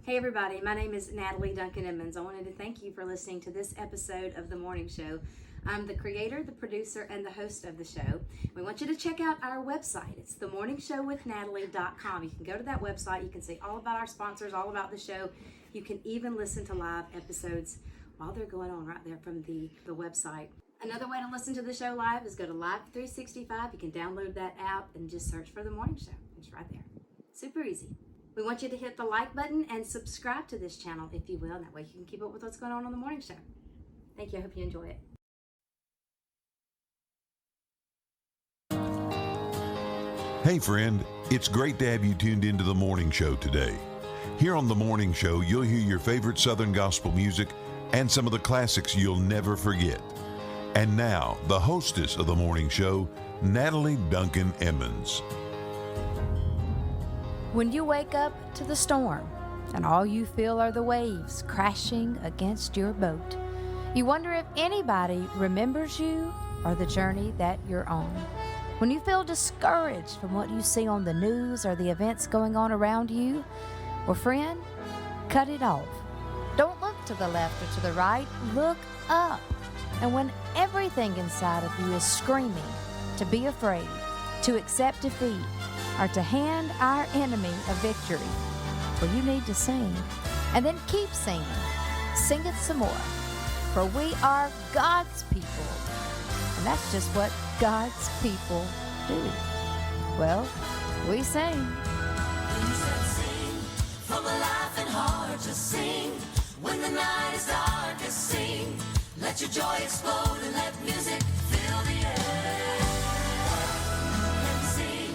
Hey everybody, my name is Natalie Duncan-Emmons. I wanted to thank you for listening to this episode of The Morning Show. I'm the creator, the producer, and the host of the show. We want you to check out our website. It's themorningshowwithnatalie.com. You can go to that website. You can see all about our sponsors, all about the show. You can even listen to live episodes while they're going on right there from the website. Another way to listen to the show live is go to Live 365. You can download that app and just search for The Morning Show. It's right there. Super easy. We want you to hit the like button and subscribe to this channel if you will. That way you can keep up with what's going on The Morning Show. Thank you. I hope you enjoy it. Hey friend, it's great to have you tuned into The Morning Show today. Here on The Morning Show, you'll hear your favorite Southern gospel music and some of the classics you'll never forget. And now, the hostess of The Morning Show, Natalie Duncan-Emmons. When you wake up to the storm and all you feel are the waves crashing against your boat, you wonder if anybody remembers you or the journey that you're on. When you feel discouraged from what you see on the news or the events going on around you, well, friend, cut it off. Don't look to the left or to the right, look up. And when everything inside of you is screaming to be afraid, to accept defeat, or to hand our enemy a victory, well, you need to sing. And then keep singing. Sing it some more. For we are God's people. And that's just what God's people do. Well, we sing. You said sing from a life and heart, just sing. When the night is darkest, sing. Let your joy explode and let music fill the air. And sing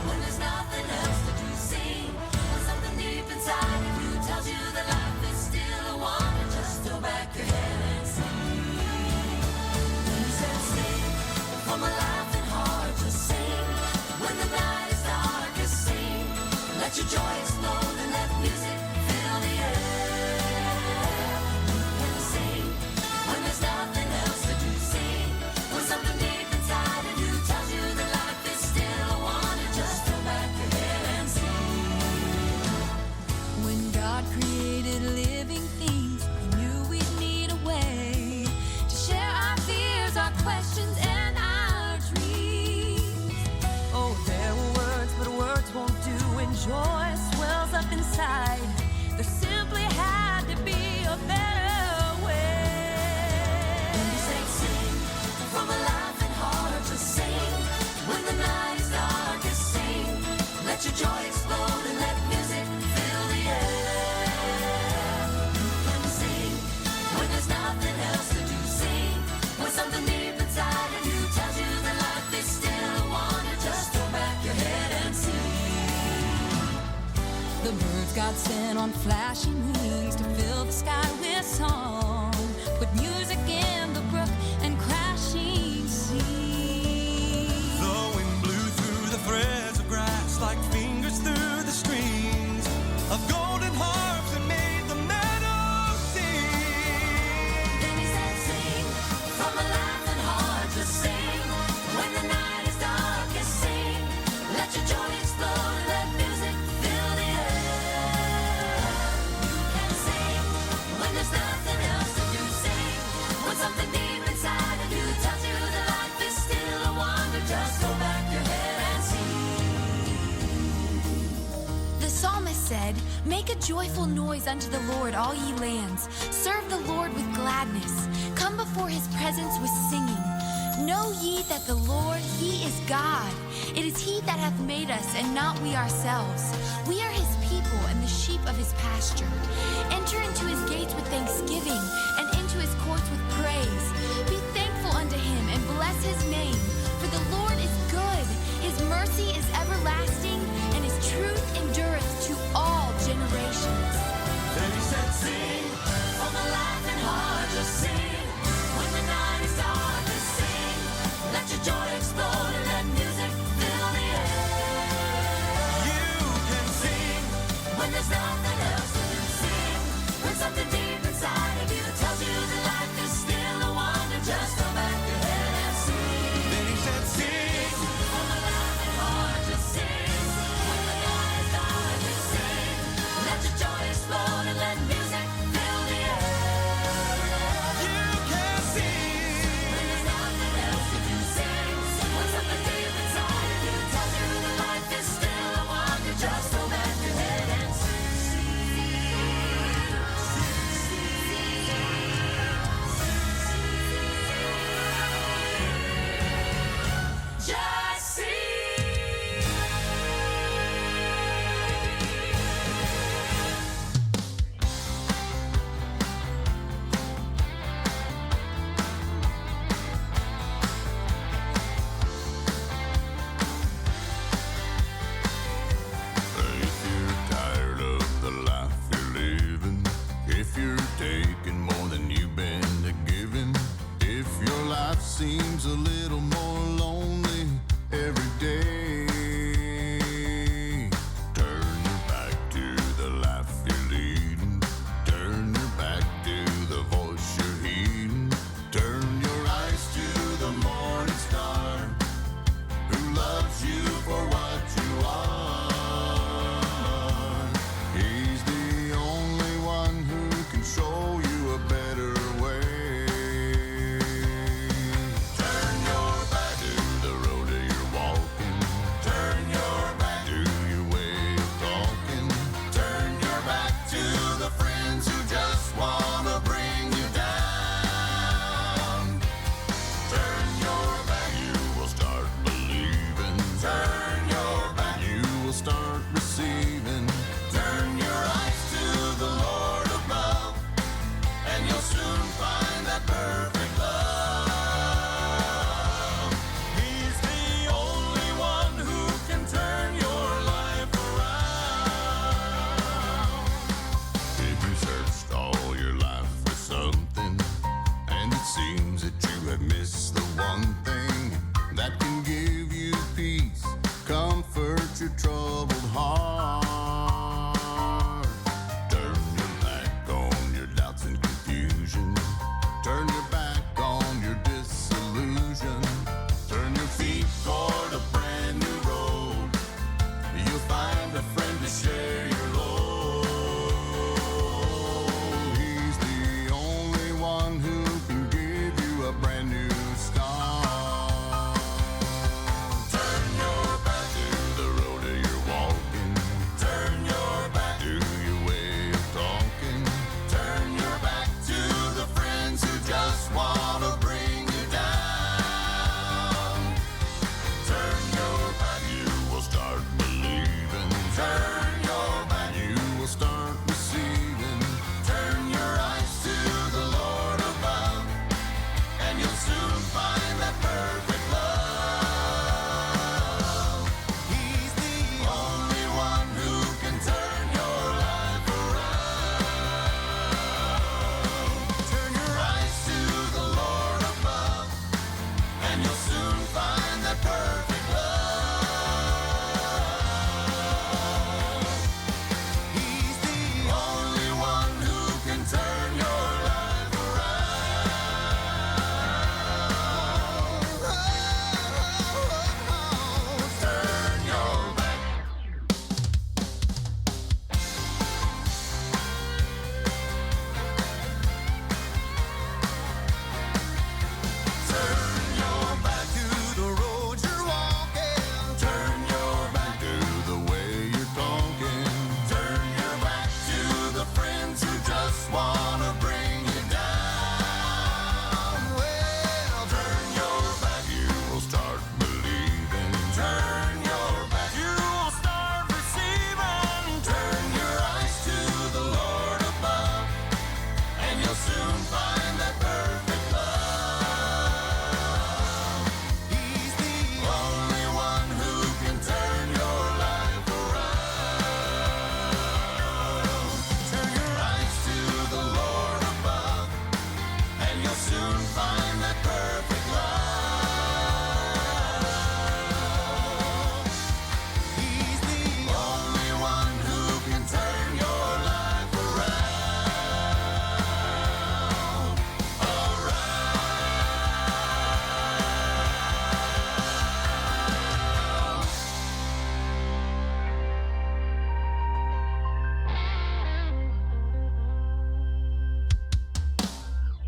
when there's nothing else to do, sing. When something deep inside of you tells you that life is still a wonder, just throw back your head and sing. You said sing from a life and heart, just sing. When the night is darkest, sing. Let your joy explode and let music fill the air. And sing when there's nothing else to do, sing. When something deep inside of you tells you that life is still a wonder, just throw back your head and sing. When God created living things, He knew we'd need a way to share our fears, our questions, and our dreams. Oh, there were words, but words won't do when joy swells up inside. There simply had to be a better way. And He said sing from a life and heart, just sing. When the night is darkest, sing. Let your joy explode and let music fill the air. And sing when there's nothing else to do, sing. When something deep inside of you tells you that life is still a wonder, just throw back your head and sing. The birds God sent on flashing wings to fill the sky with song, put music in the brook and crashing sea. The wind blew through the threads of grass like fingers through the strings of golden harps and made the meadow sing. Then He said sing from a life and heart, just sing. When the night is darkest, sing. Let your joy explode and let music fill the air. You can sing when there's nothing else to do, sing. When something deep inside of you tells you that life is still a wonder, just throw back your head and sing. The psalmist said, "Make a joyful noise unto the Lord, all ye lands. Serve the Lord with gladness. Come before His presence with singing. Know ye that the Lord, He is God. It is He that hath made us, and not we ourselves. We are His people and the sheep of His pasture. Enter into His gates with thanksgiving, and into His courts with praise. Be thankful unto Him, and bless His name. For the Lord is good. His mercy is everlasting, and His truth endureth to all generations." Then He said sing from a life and heart, just sing. When the night is darkest, sing. Let your joy explode and let music fill the air. You can sing When there's nothing else to do, sing. When something deep inside of you tells you that life is still a wonder,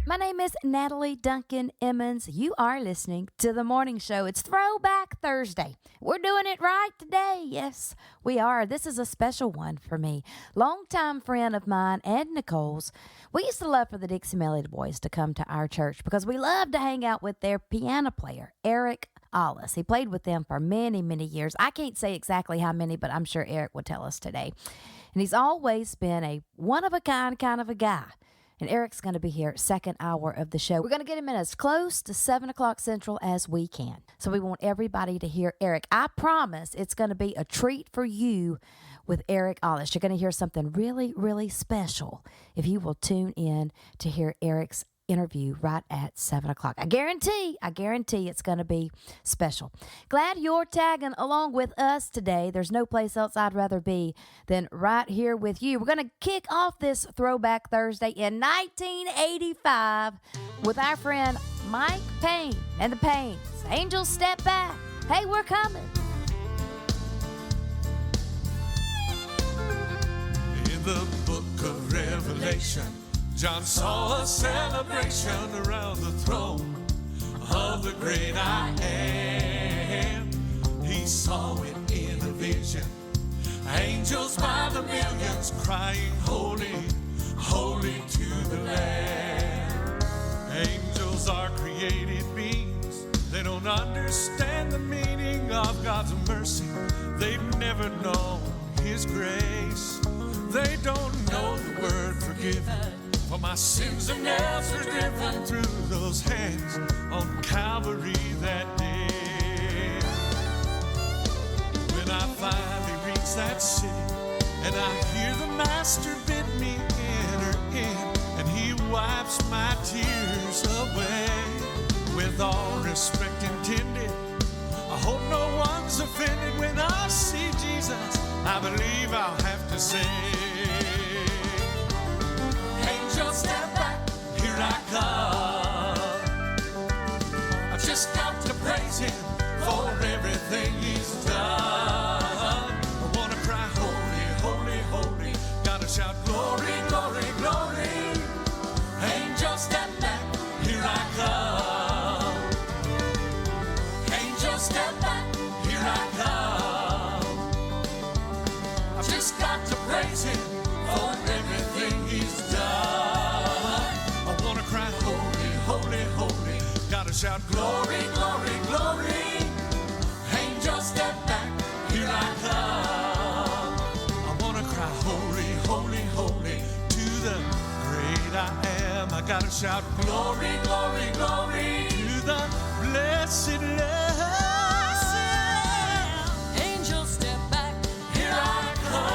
My name is Natalie Duncan-Emmons. You are listening to The Morning Show. It's Throwback Thursday. We're doing it right today. Yes, we are. This is a special one for me. Longtime friend of mine and Nicole's. We used to love for the Dixie Melody Boys to come to our church because we loved to hang out with their piano player, Eric Ollis. He played with them for many, many years. I can't say exactly how many, but I'm sure Eric will tell us today. And he's always been a one-of-a-kind kind of a guy. And Eric's going to be here second hour of the show. We're going to get him in as close to 7 o'clock Central as we can. So we want everybody to hear Eric. I promise it's going to be a treat for you with Eric Ollis. You're going to hear something really, really special if you will tune in to hear Eric's interview right at 7 o'clock. I guarantee it's going to be special. Glad you're tagging along with us today. There's no place else I'd rather be than right here with you. We're going to kick off this Throwback Thursday in 1985 with our friend Mike Payne and the Paynes. Angels Step Back. Hey, we're coming. In the book of Revelation, John saw a celebration around the throne of the great I Am. He saw it in a vision, angels by the millions crying, holy, holy to the Lamb. Angels are created beings. They don't understand the meaning of God's mercy. They've never known His grace. They don't know the word forgiven. For my sins are nailed forgiven through those hands on Calvary that day. When I finally reach that city and I hear the Master bid me enter in, and He wipes my tears away. With all respect intended, I hope no one's offended. When I see Jesus, I believe I'll have to say, angels step back, here I come. I've just got to praise Him for everything He's done. I want to cry, holy, holy, holy. Gotta shout, glory, glory, glory. Angels step back, here I come. Angels step back, here I come. I've just got to praise Him for everything He's done. Gotta shout, glory, glory, glory. Angels step back, here I come. I wanna cry, holy, holy, holy to the great I am. I gotta shout, glory, glory, glory to the blessed Lamb. Angels step back, here I come.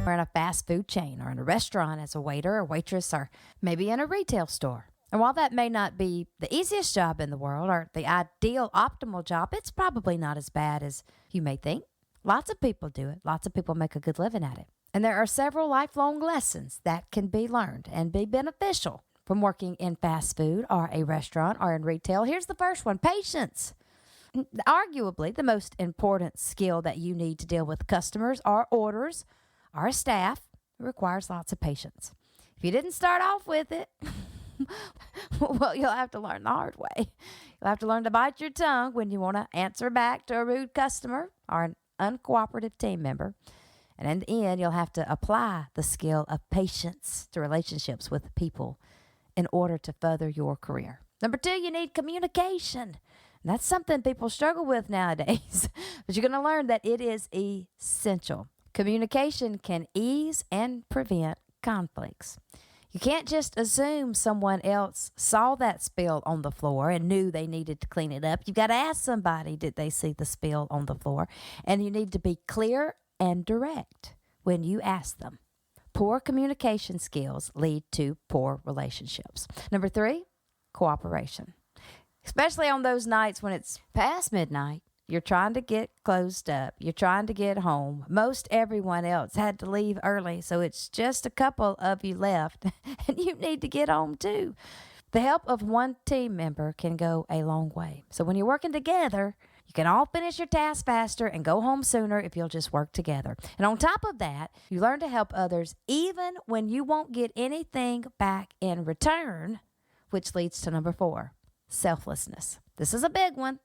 We're in a fast food chain or in a restaurant as a waiter or waitress, or maybe in a retail store. And while that may not be the easiest job in the world or the ideal optimal job, it's probably not as bad as you may think. Lots of people do it. Lots of people make a good living at it. And there are several lifelong lessons that can be learned and be beneficial from working in fast food or a restaurant or in retail. Here's the first one: patience. Arguably the most important skill that you need to deal with customers or orders or a staff. It requires lots of patience. If you didn't start off with it, well, you'll have to learn the hard way. You'll have to learn to bite your tongue when you want to answer back to a rude customer or an uncooperative team member. And in the end, you'll have to apply the skill of patience to relationships with people in order to further your career. Number 2, you need communication. And that's something people struggle with nowadays. But you're going to learn that it is essential. Communication can ease and prevent conflicts. You can't just assume someone else saw that spill on the floor and knew they needed to clean it up. You've got to ask somebody, did they see the spill on the floor? And you need to be clear and direct when you ask them. Poor communication skills lead to poor relationships. Number 3, cooperation. Especially on those nights when it's past midnight. You're trying to get closed up. You're trying to get home. Most everyone else had to leave early, so it's just a couple of you left, and you need to get home too. The help of one team member can go a long way. So when you're working together, You can all finish your tasks faster and go home sooner if you'll just work together. And on top of that, you learn to help others even when you won't get anything back in return, which leads to number 4, selflessness. This is a big one.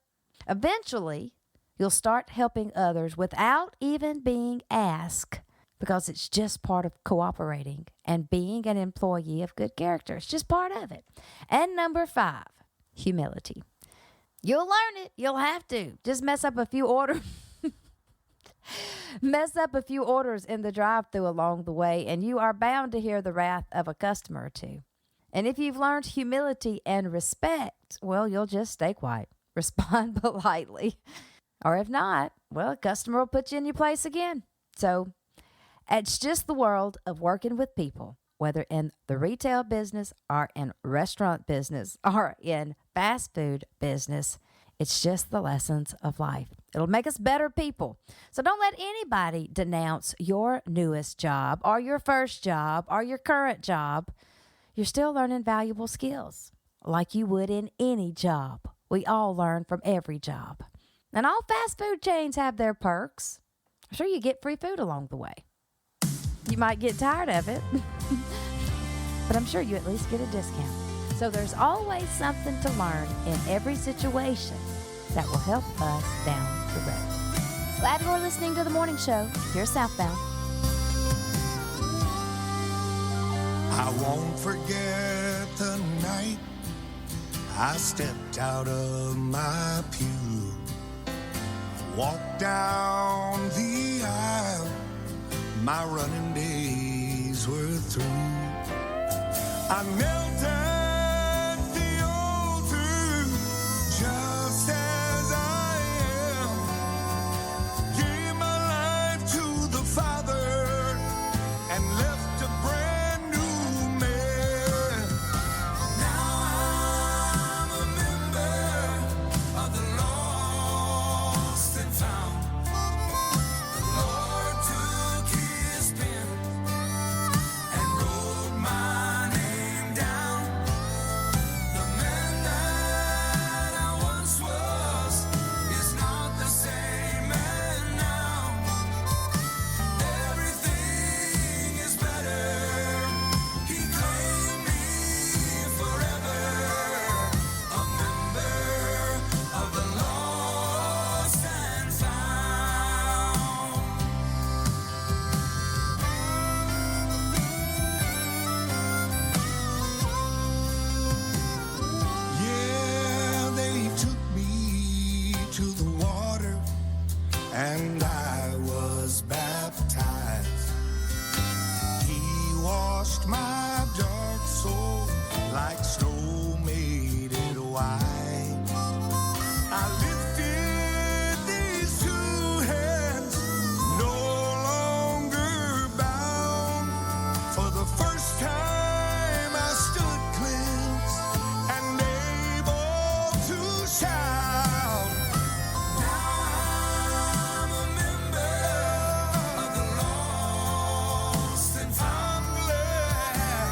Eventually, you'll start helping others without even being asked, because it's just part of cooperating and being an employee of good character. It's just part of it. And number 5, humility. You'll learn it. You'll have to. Just mess up a few orders. Mess up a few orders in the drive-thru along the way, and you are bound to hear the wrath of a customer or two. And if you've learned humility and respect, well, you'll just stay quiet. Respond politely. Or if not, well, a customer will put you in your place again. So it's just the world of working with people, whether in the retail business or in restaurant business or in fast food business. It's just the lessons of life. It'll make us better people. So don't let anybody denounce your newest job or your first job or your current job. You're still learning valuable skills like you would in any job. We all learn from every job. And all fast food chains have their perks. I'm sure you get free food along the way. You might get tired of it, but I'm sure you at least get a discount. So there's always something to learn in every situation that will help us down the road. Glad you're listening to The Morning Show. Here's Southbound. I won't forget the night I stepped out of my pew, walked down the aisle, my running days were through. I knelt at the altar just as I am, gave my life to the Father and left a brand new man. Now I'm a member of the lost and found. The Lord took his pen and wrote my name down. The man that I once was is not the same man now. Everything is better. He claimed me forever. A member of the lost and found. Yeah, they took me to the water and I was baptized. He washed my dark soul like snow made it white. I lifted these two hands, no longer bound. For the first time I stood cleansed and able to shout. Now I'm a member of the lost and found. I'm glad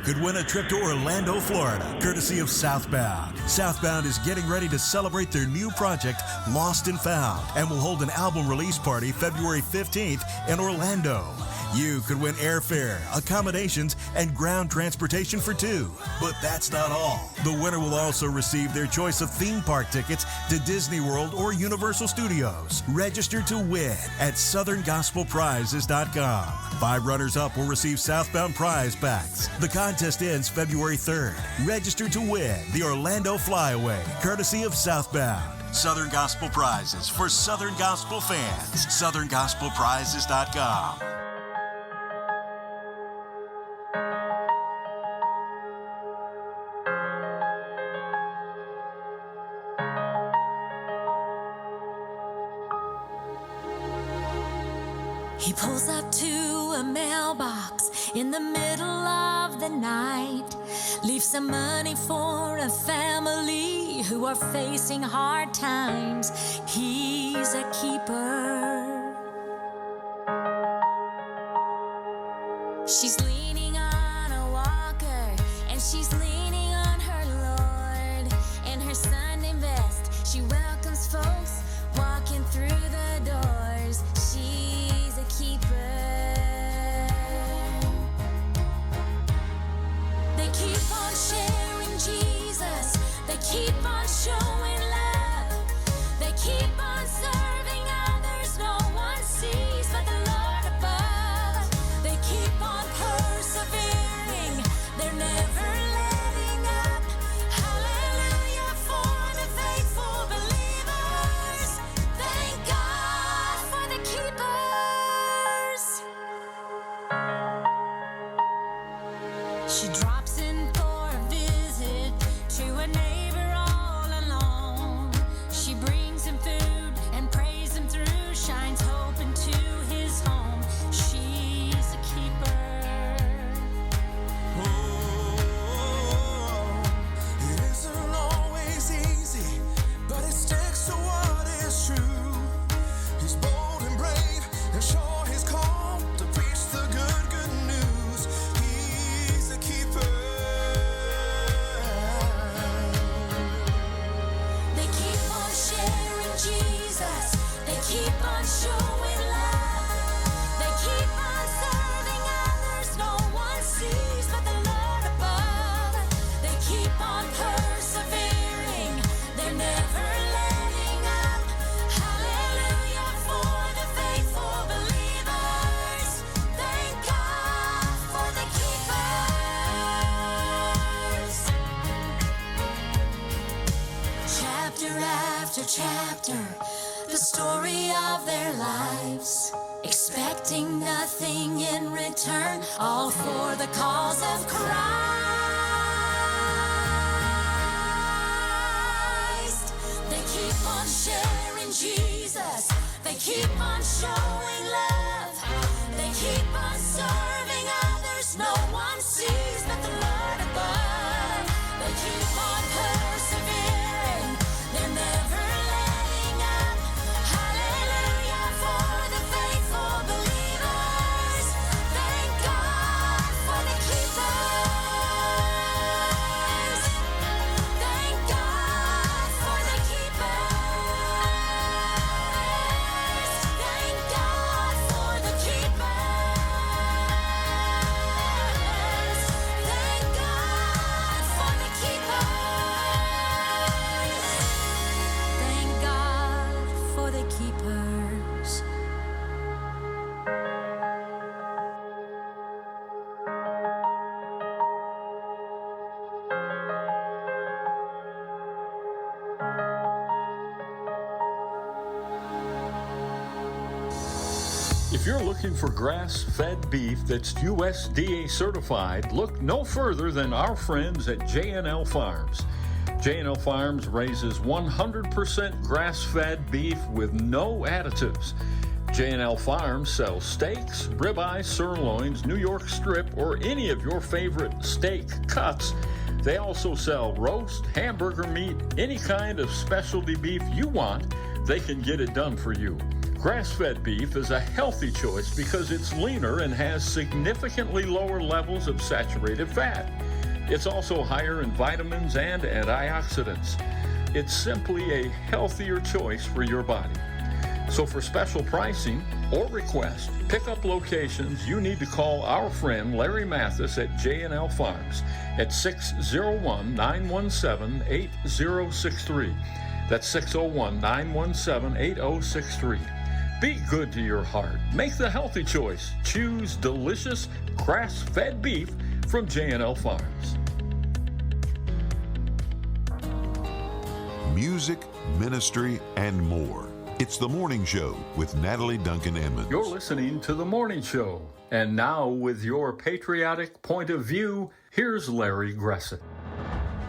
could win a trip to Orlando, Florida, courtesy of Southbound. Southbound is getting ready to celebrate their new project, Lost and Found, and will hold an album release party February 15th in Orlando. You could win airfare, accommodations, and ground transportation for two. But that's not all. The winner will also receive their choice of theme park tickets to Disney World or Universal Studios. Register to win at SouthernGospelPrizes.com. 5 runners-up will receive Southbound prize packs. The contest ends February 3rd. Register to win the Orlando Flyaway, courtesy of Southbound. Southern Gospel Prizes for Southern Gospel fans. SouthernGospelPrizes.com. He pulls up to a mailbox in the middle of the night, leaves some money for a family who are facing hard times. He's a keeper. She's leaning on a walker, and she's leaning on her Lord. In her Sunday best, she welcomes folks walking through the doors. She's a keeper. They keep on sharing Jesus. They keep on showing love. They keep on serving others no one sees but the Lord above. They keep on persevering. They're never letting up. Hallelujah for the faithful believers. Thank God for the keepers. She drops in for a visit to a neighbor all alone. She brings him food and prays him through, shines hope into his home. She's a keeper. It isn't always easy, but it sticks to what is true. He's bold and brave and sure he's called to preach the good news. He's a keeper. They keep on sharing Jesus. They keep on showing love. They keep on serving others no one sees but the Lord above. They keep on persevering. They're never letting up. Hallelujah for the faithful believers. Thank God for the keepers. Chapter after chapter, the story of their lives, expecting nothing in return, all for the cause of Christ. They keep on sharing Jesus. They keep on showing love. They keep on serving others no one sees but the Lord above. They keep on persevering. They're never letting up. Hallelujah for the faithful believers. Thank God for the keepers. Thank God for the keepers. Thank God for the keepers. Thank God for the keepers. Thank God for the keepers. If you're looking for grass-fed beef that's USDA certified, look no further than our friends at J&L Farms. J&L Farms raises 100% grass-fed beef with no additives. J&L Farms sells steaks, ribeye, sirloins, New York strip, or any of your favorite steak cuts. They also sell roast, hamburger meat, any kind of specialty beef you want. They can get it done for you. Grass-fed beef is a healthy choice because it's leaner and has significantly lower levels of saturated fat. It's also higher in vitamins and antioxidants. It's simply a healthier choice for your body. So for special pricing or request pickup locations, you need to call our friend Larry Mathis at J&L Farms at 601-917-8063. That's 601-917-8063. Be good to your heart. Make the healthy choice. Choose delicious grass-fed beef from J&L Farms. Music, ministry, and more. It's The Morning Show with Natalie Duncan-Emmons. You're listening to The Morning Show. And now, with your patriotic point of view, here's Larry Gressett.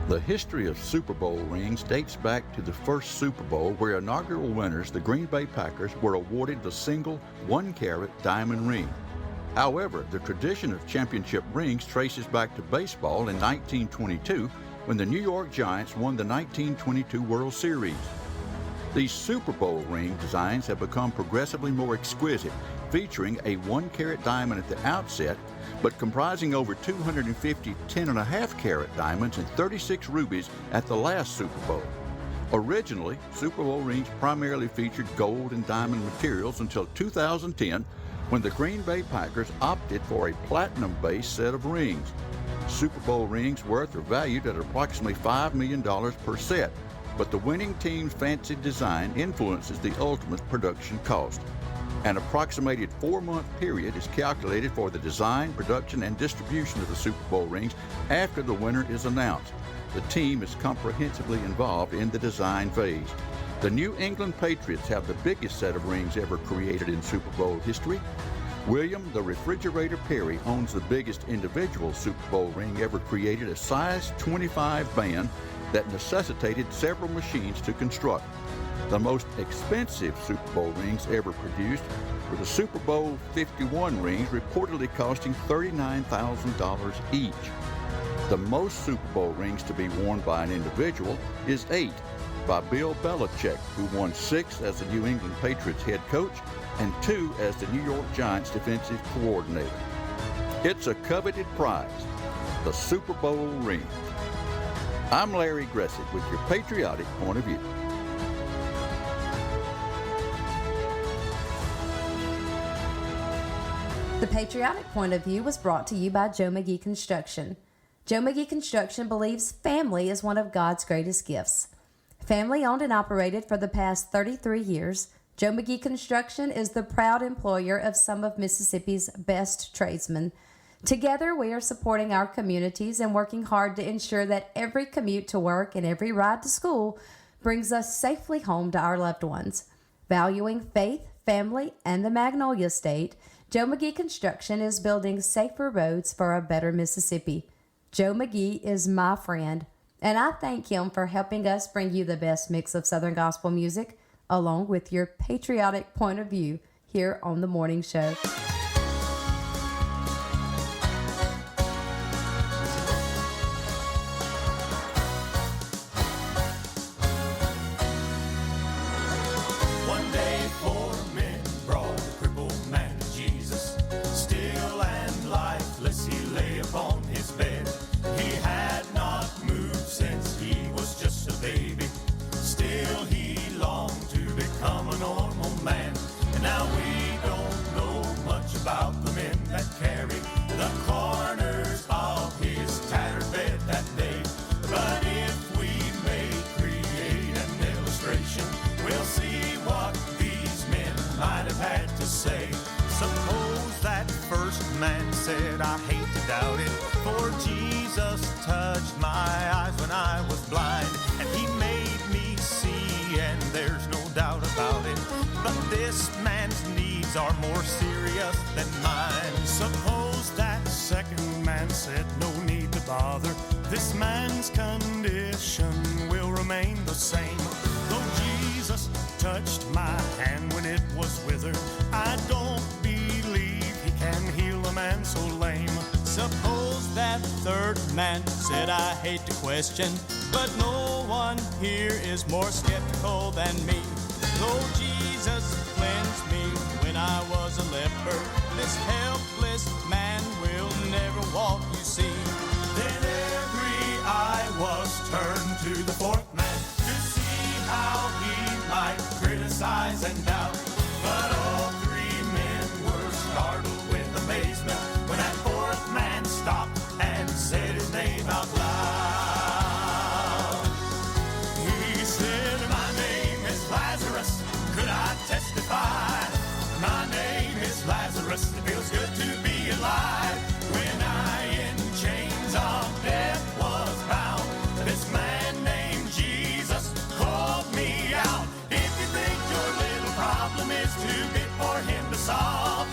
The history of Super Bowl rings dates back to the first Super Bowl, where inaugural winners, the Green Bay Packers, were awarded the single 1-carat diamond ring. However, the tradition of championship rings traces back to baseball in 1922, when the New York Giants won the 1922 World Series. These Super Bowl ring designs have become progressively more exquisite, featuring a 1-carat diamond at the outset, but comprising over 250 10.5-carat diamonds and 36 rubies at the last Super Bowl. Originally, Super Bowl rings primarily featured gold and diamond materials until 2010, when the Green Bay Packers opted for a platinum-based set of rings. Super Bowl rings worth are valued at approximately $5 million per set, but the winning team's fancy design influences the ultimate production cost. An approximated 4-month period is calculated for the design, production, and distribution of the Super Bowl rings after the winner is announced. The team is comprehensively involved in the design phase. The New England Patriots have the biggest set of rings ever created in Super Bowl history. William the Refrigerator Perry owns the biggest individual Super Bowl ring ever created, a size 25 band that necessitated several machines to construct. The most expensive Super Bowl rings ever produced were the Super Bowl 51 rings, reportedly costing $39,000 each. The most Super Bowl rings to be worn by an individual is 8, by Bill Belichick, who won 6 as the New England Patriots head coach and 2 as the New York Giants defensive coordinator. It's a coveted prize, the Super Bowl ring. I'm Larry Gressett with your patriotic point of view. The Patriotic Point of View was brought to you by Joe McGee Construction. Joe McGee Construction believes family is one of God's greatest gifts. Family owned and operated for the past 33 years, Joe McGee Construction is the proud employer of some of Mississippi's best tradesmen. Together, we are supporting our communities and working hard to ensure that every commute to work and every ride to school brings us safely home to our loved ones. Valuing faith, family, and the Magnolia State, Joe McGee Construction is building safer roads for a better Mississippi. Joe McGee is my friend, and I thank him for helping us bring you the best mix of Southern gospel music, along with your patriotic point of view here on The Morning Show. One day 4 men brought a crippled man to Jesus. Still and lifeless he lay upon his bed. He had not moved since he was just a baby. Still he longed to become a normal man. And now we don't know much about the men that carried the corners of his tattered bed that day. But if we may create an illustration, we'll see what these men might have had to say. Suppose that first man said, I hate to doubt it, for Jesus touched my eyes when I was blind, and he made me see, and there's no doubt about it. But this man's needs are more serious than mine. Suppose that second man said, no need to bother, this man's condition will remain the same. Though Jesus touched my hand when it was withered, I don't believe he can heal a man so lame. Suppose that third man said, I hate to question, but no one here is more skeptical than me. Though Jesus Jesus cleansed me when I was a leper. This helpless man will never walk, you see. Then every eye was turned to the fourth man to see how he might criticize and doubt. But all three men were startled with amazement when that fourth man stopped and said his name out loud. He said, "My name is Lazarus. Could I testify? My name is Lazarus. It feels good to be alive. When I in chains of death was bound, this man named Jesus called me out. If you think your little problem is too big for him to solve,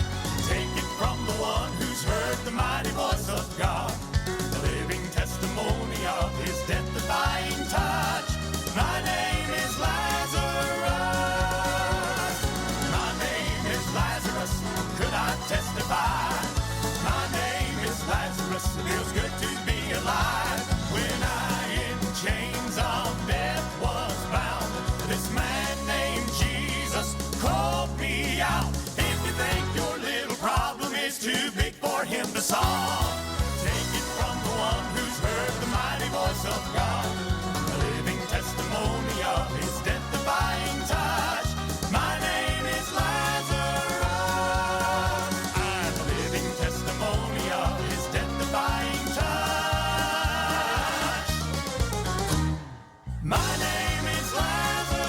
take it from the one who's heard the mighty voice of God, the living testimony of his death-defying touch. My name is Lazarus. My name is Lazarus. Could I testify? My name is Lazarus. It feels good to be alive. When I in chains of death was bound, this man named Jesus called me out. If you think your little problem is too big for him to solve, take it from the one who's heard the mighty voice of God, the living testimony of his death-defying touch. My name is Lazarus. I'm the living testimony of his death-defying touch. My name is Lazarus.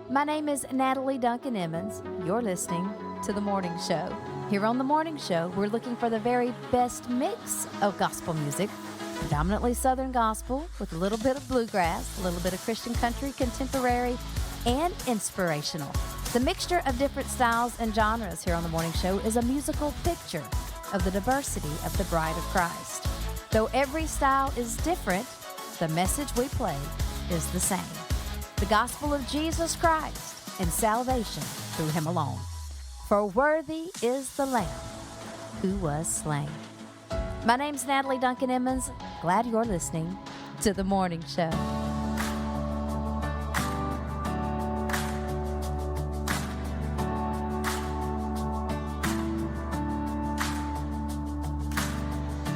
My name is Natalie Duncan-Emmons. You're listening to The Morning Show. Here on The Morning Show, we're looking for the very best mix of gospel music, predominantly Southern gospel with a little bit of bluegrass, a little bit of Christian country, contemporary, and inspirational. The mixture of different styles and genres here on The Morning Show is a musical picture of the diversity of the bride of Christ. Though every style is different, the message we play is the same. The gospel of Jesus Christ and salvation through him alone. For worthy is the Lamb who was slain. My name's Natalie Duncan-Emmons. Glad you're listening to The Morning Show.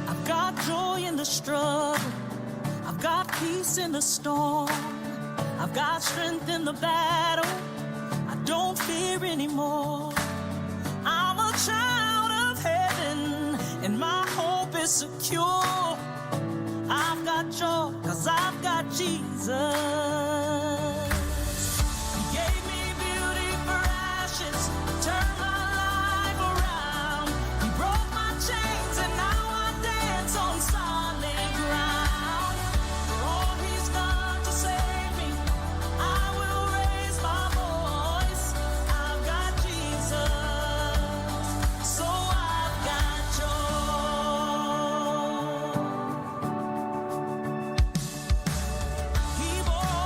I've got joy in the struggle. I've got peace in the storm. I've got strength in the battle. I don't fear anymore. I'm a child of heaven, and my hope is secure. I've got joy, 'cause I've got Jesus. He gave me beauty for ashes, turned my life around. He broke my chains, and now I dance on solid ground. For all he's done to save me, I will raise my voice. I've got Jesus, so I've got joy. He bore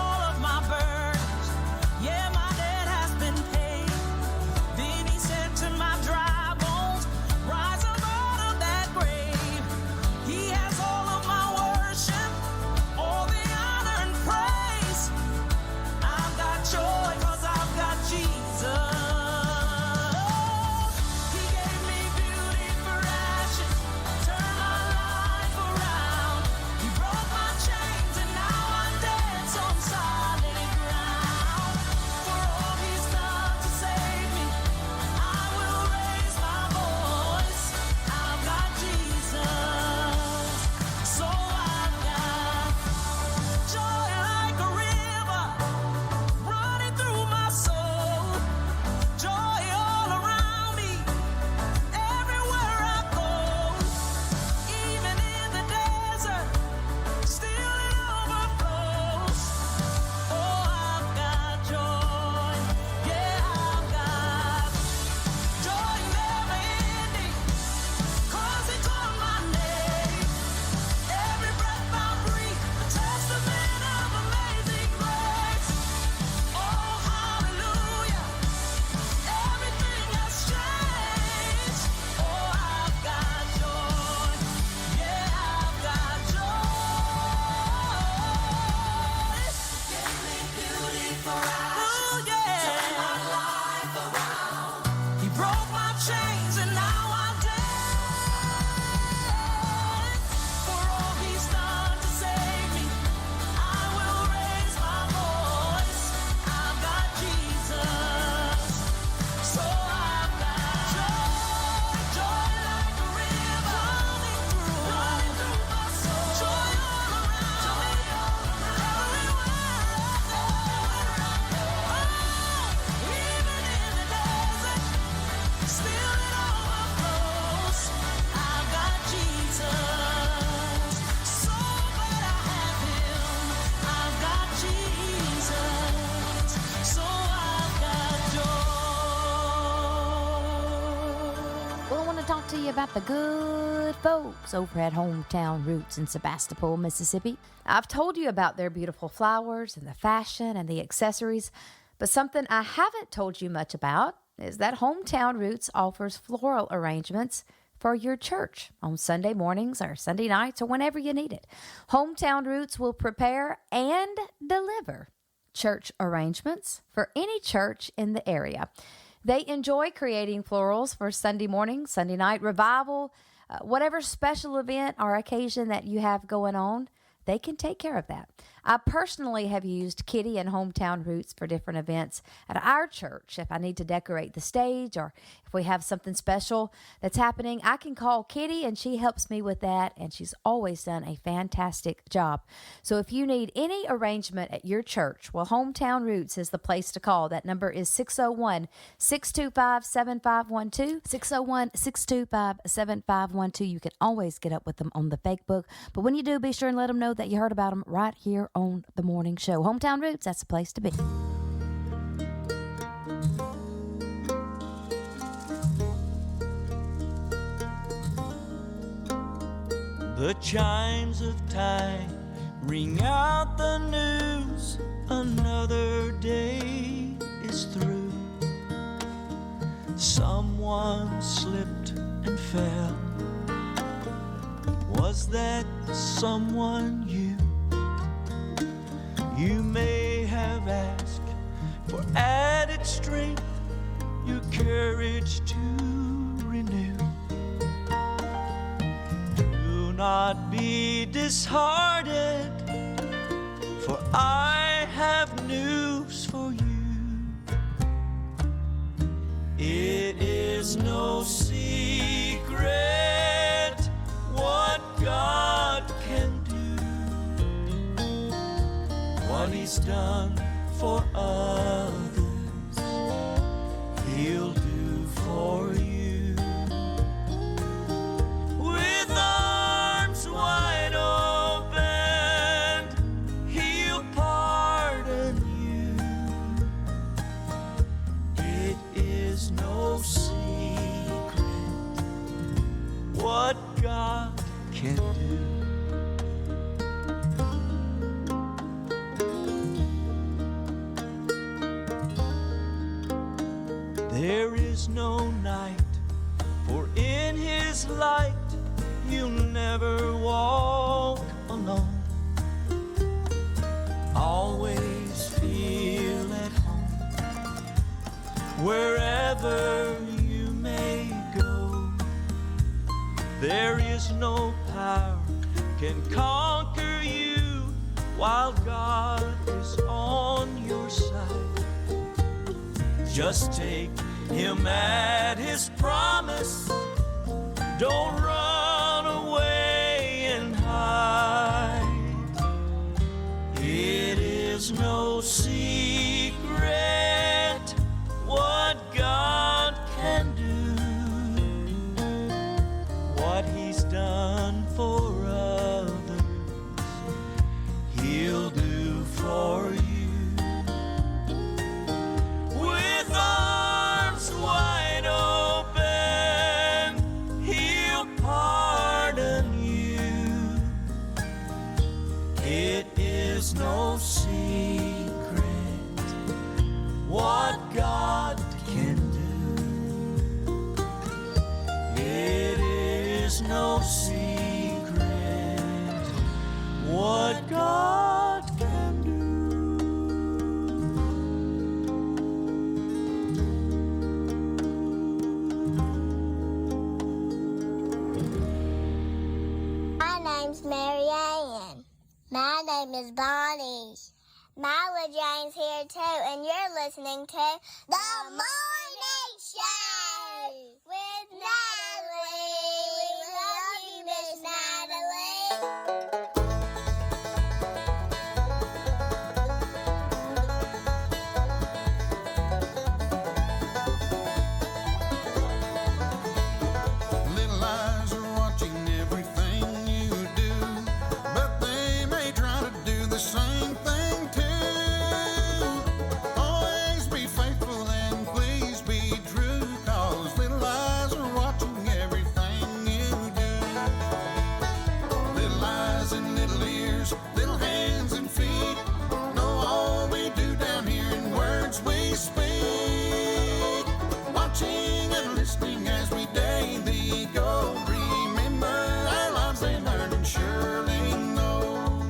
and now I dance for all He's done to save me. I will raise my voice. I've got Jesus, so I've got joy, joy like a river running through my soul. Joy all around me, everywhere I go. Oh, even in the desert, still it overflows. I've got Jesus, so glad I have Him. I've got Jesus, so I've got joy. Well, I want to talk to you about the good folks over at Hometown Roots in Sebastopol, Mississippi. I've told you about their beautiful flowers and the fashion and the accessories, but something I haven't told you much about is that Hometown Roots offers floral arrangements for your church on Sunday mornings or Sunday nights or whenever you need it. Hometown Roots will prepare and deliver church arrangements for any church in the area. They enjoy creating florals for Sunday morning, Sunday night revival, whatever special event or occasion that you have going on. They can take care of that. I personally have used Kitty and Hometown Roots for different events at our church. If I need to decorate the stage or if we have something special that's happening, I can call Kitty and she helps me with that, and she's always done a fantastic job. So if you need any arrangement at your church, well, Hometown Roots is the place to call. That number is 601-625-7512, 601-625-7512. You can always get up with them on the Facebook, but when you do, be sure and let them know that you heard about them right here on the morning show. Hometown Roots, that's the place to be. The chimes of time ring out the news. Another day is through. Someone slipped and fell. Was that someone you? You may have asked for added strength, your courage to renew. Do not be disheartened, for I have news for you. It is no secret what God can do. What He's done for others, He'll do for you. With arms wide open, He'll pardon you. It is no secret what God can do. There is no night, for in His light you'll never walk alone. Always feel at home wherever you may go. There is no power can conquer you while God is on your side. Just take Him at His promise. Don't run away and hide. It is no secret what God can do. What He's done for others, He'll do for you. With arms wide open, He'll pardon you. It is no secret what God can do. It is no secret what God can do. name's Mary Ann. My name is Bonnie. Myla Jane's here too, and you're listening to The Morning Show with Natalie. We love you, Miss Natalie. Little eyes are watching everything you do, but they may try to do the same thing too. Always be faithful and please be true, 'cause little eyes are watching everything you do. Little eyes and little ears, little hands and feet, know all we do down here in words we speak. Watching and listening as we daily go. Remember our lives they learn and surely know.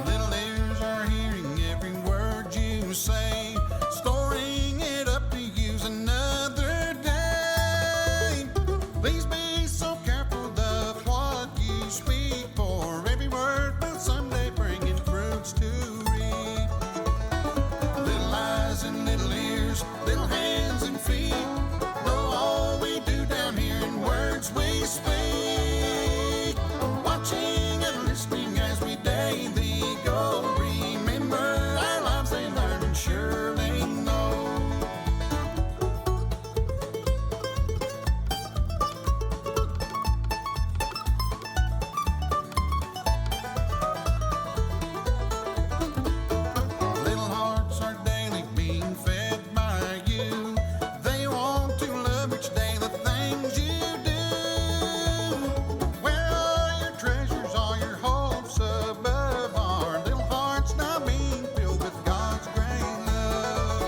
Little ears are hearing every word you say, storing it up to use another day. Please be so careful of what you speak, for every word will someday bring in fruits to reap. Little eyes and little ears, little hands and feet, know all we do down here in words we speak. Watching and listening as we daily go. Remember our lives they learn and surely know. Little hearts are daily being fed by you. They want to love each day the things you do. Where are your treasures, all your hopes above? Our little hearts now being filled with God's great love.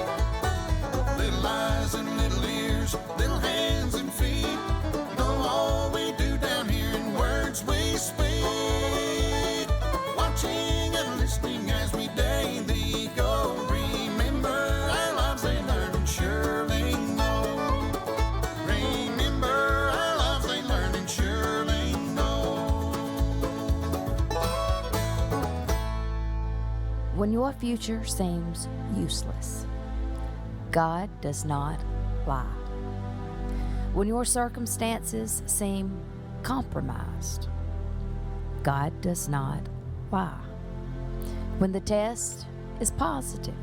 Little eyes and little ears, little hands and feet, know all we do down here in words we speak. Watching and listening as we daily go. Remember our lives they learn and surely know. Remember our lives they learn and surely know. When your future seems useless, God does not lie. When your circumstances seem compromised, God does not lie. When the test is positive,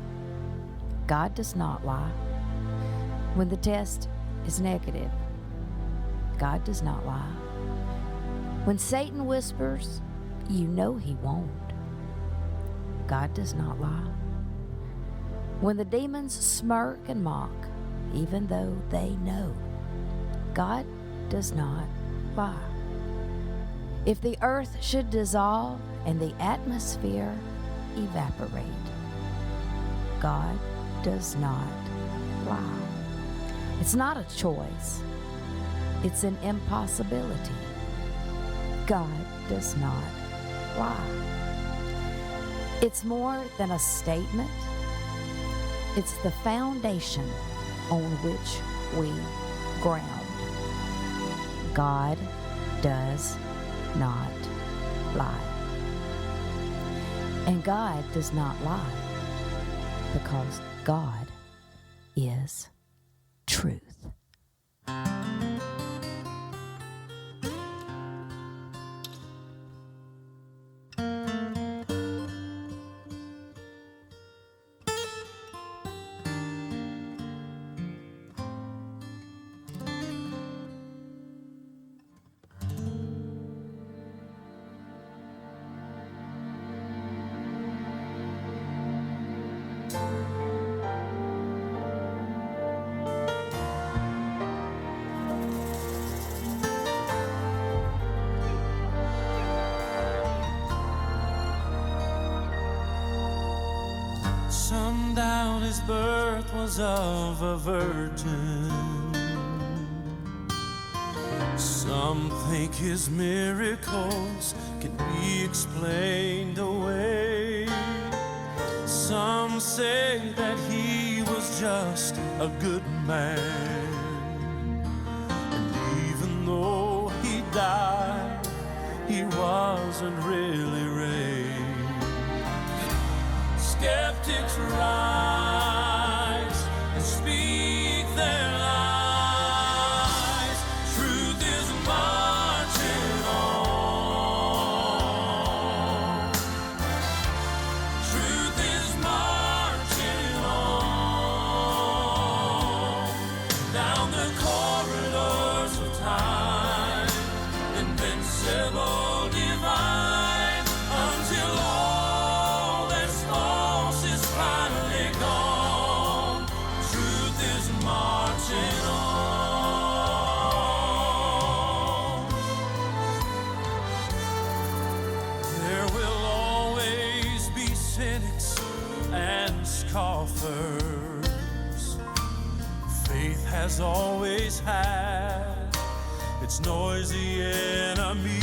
God does not lie. When the test is negative, God does not lie. When Satan whispers, you know he won't, God does not lie. When the demons smirk and mock, even though they know, God does not lie. If the earth should dissolve and the atmosphere evaporate, God does not lie. It's not a choice, it's an impossibility. God does not lie. It's more than a statement, it's the foundation on which we ground. God does not lie. And God does not lie because God is truth. Some doubt his birth was of a virgin. Some think his miracles can be explained away. Some say that he was just a good man, and even though he died, he wasn't really raised. Skeptics rise and speak their lies. Truth is marching on. Truth is marching on down the corridors of time, invincible, divine, until all that's false is finally gone. Truth is marching on. There will always be cynics and scoffers. Faith has always had its noisy enemy.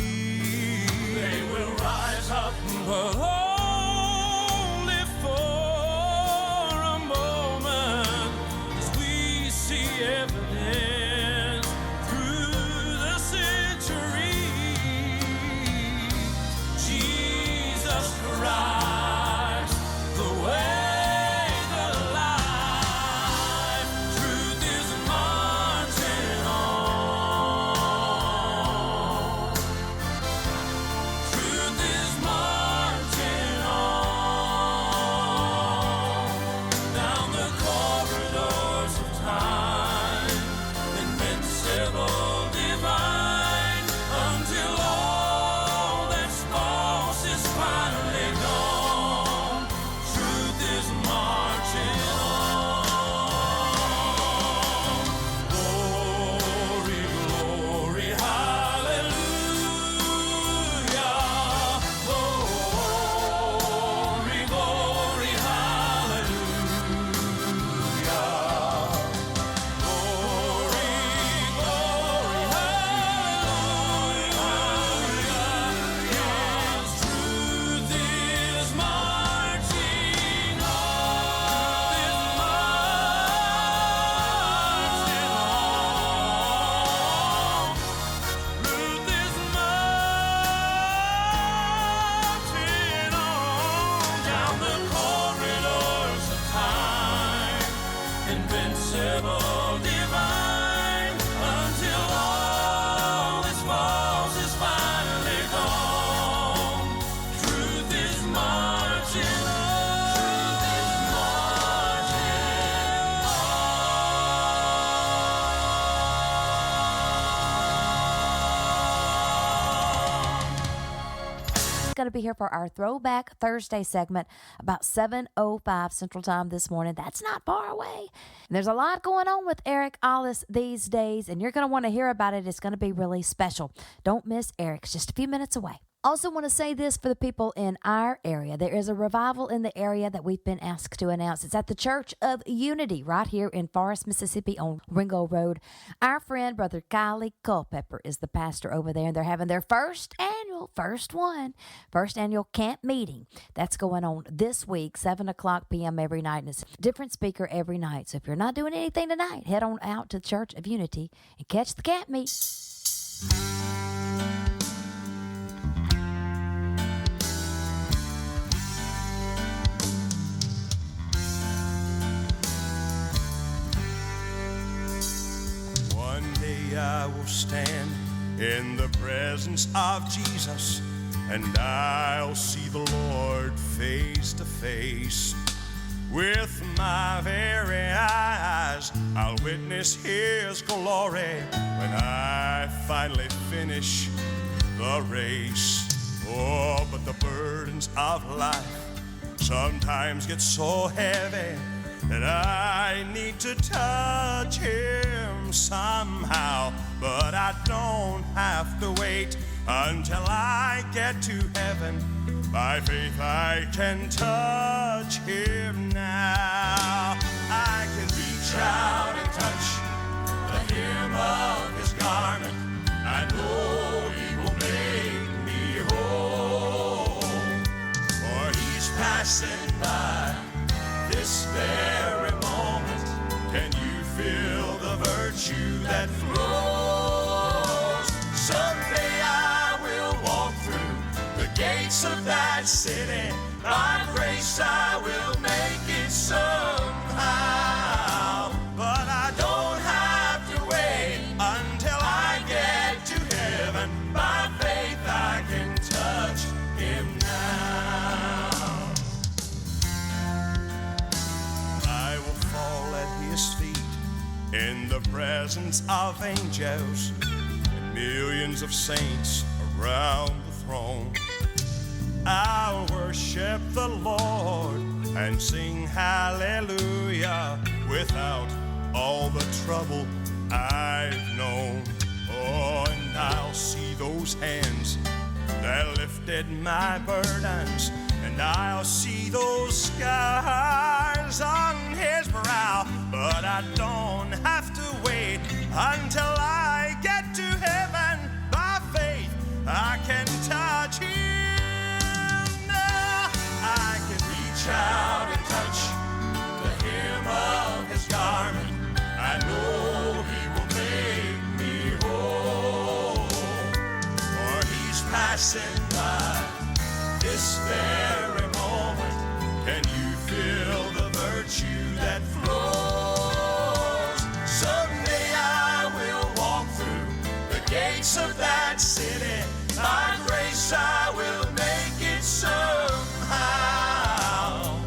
They will rise up, but only for a moment, as we see evidence through the centuries. Jesus Christ, the way, the life. Truth is marching on. Truth is marching on down the corridors of time, invincible, divine, until all that's false is finally gone. Truth is marching on. Glory, glory, hallelujah. Glory, glory, hallelujah. Glory, glory, hallelujah. Yes, truth is marching on. Truth is marching on down the corridors of time, invincible, divine, until all is false is finally gone. Truth is marching on. Truth is Going to be here for our Throwback Thursday segment about 7:05 Central Time this morning. That's not far away. And there's a lot going on with Eric Ollis these days, and you're going to want to hear about it. It's going to be really special. Don't miss Eric. It's just a few minutes away. Also want to say this for the people in our area. There is a revival in the area that we've been asked to announce. It's at the Church of Unity right here in Forest, Mississippi on Ringo Road. Our friend, Brother Kylie Culpepper, is the pastor over there, and they're having their first annual camp meeting. That's going on this week, 7 o'clock p.m. every night, and it's a different speaker every night. So if you're not doing anything tonight, head on out to the Church of Unity and catch the camp meet. One day I will stand in the presence of Jesus, and I'll see the Lord face to face. With my very eyes, I'll witness His glory when I finally finish the race. Oh, but the burdens of life sometimes get so heavy that I need to touch Him somehow. But I don't have to wait until I get to heaven. By faith I can touch Him now. I can reach out and touch the hem of His garment. I know He will make me whole, for He's passing by that flows. Someday I will walk through the gates of that city. By grace I will make it somehow. But I don't have to wait until I get to heaven. By faith I can touch him now. I will fall at his feet in the presence of angels and millions of saints around the throne. I'll worship the Lord and sing hallelujah without all the trouble I've known. Oh, and I'll see those hands that lifted my burdens, and I'll see those scars on his brow. But I don't have to wait until I get to heaven. By faith I can touch him now. I can reach out and touch the hem of his garment. I know he will make me whole. For he's passing by this very moment. Can you feel the virtue that flows? Someday I will walk through the gates of that city. By grace I will make it somehow.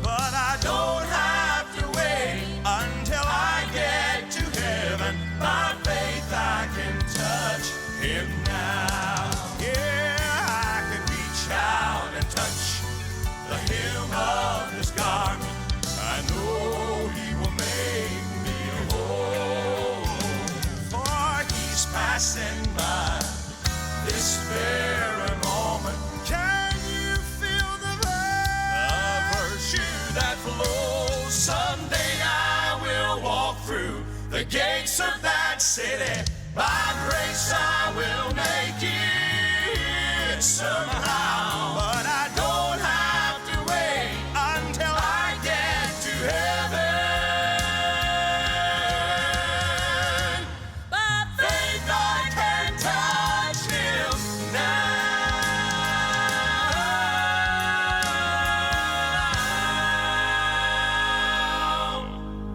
But I don't have to wait until I get to heaven. By faith I can touch him now. Yeah, I can reach out and touch the hem of his garment. I know he will make me whole. For he's passing by this very moment. Can you feel the virtue that flows? Someday I will walk through the gates of that city. By grace I will make it somehow. But I don't have to wait until I get to heaven. By faith I can touch him now.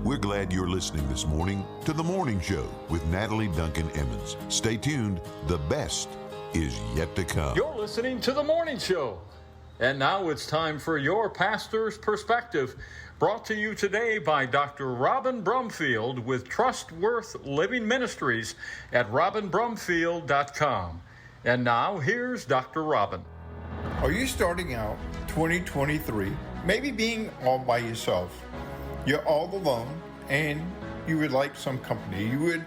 We're glad you're listening this morning to The Morning Show with Natalie Duncan-Emmons. Stay tuned. The best is yet to come. You're listening to The Morning Show. And now it's time for Your Pastor's Perspective, brought to you today by Dr. Robin Brumfield with Trustworth Living Ministries at robinbrumfield.com. And now here's Dr. Robin. Are you starting out 2023, maybe being all by yourself? You're all alone and you would like some company. You would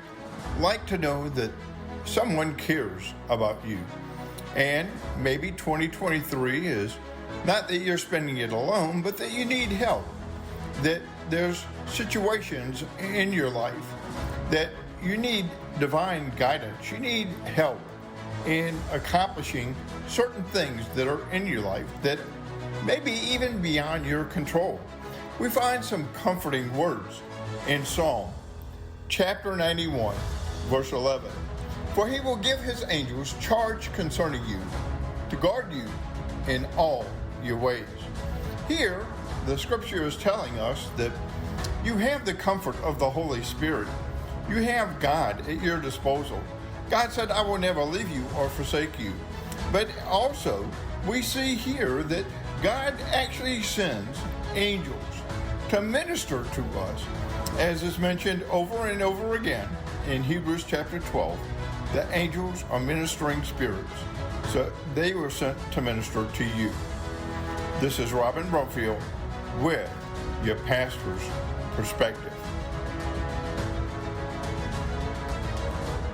like to know that someone cares about you. And maybe 2023 is not that you're spending it alone, but that you need help. That there's situations in your life that you need divine guidance. You need help in accomplishing certain things that are in your life that may be even beyond your control. We find some comforting words in Psalm chapter 91, verse 11. For he will give his angels charge concerning you, to guard you in all your ways. Here, the scripture is telling us that you have the comfort of the Holy Spirit. You have God at your disposal. God said, I will never leave you or forsake you. But also, we see here that God actually sends angels to minister to us, as is mentioned over and over again in Hebrews chapter 12. The angels are ministering spirits, so they were sent to minister to you. This is Robin Brumfield with your pastor's perspective.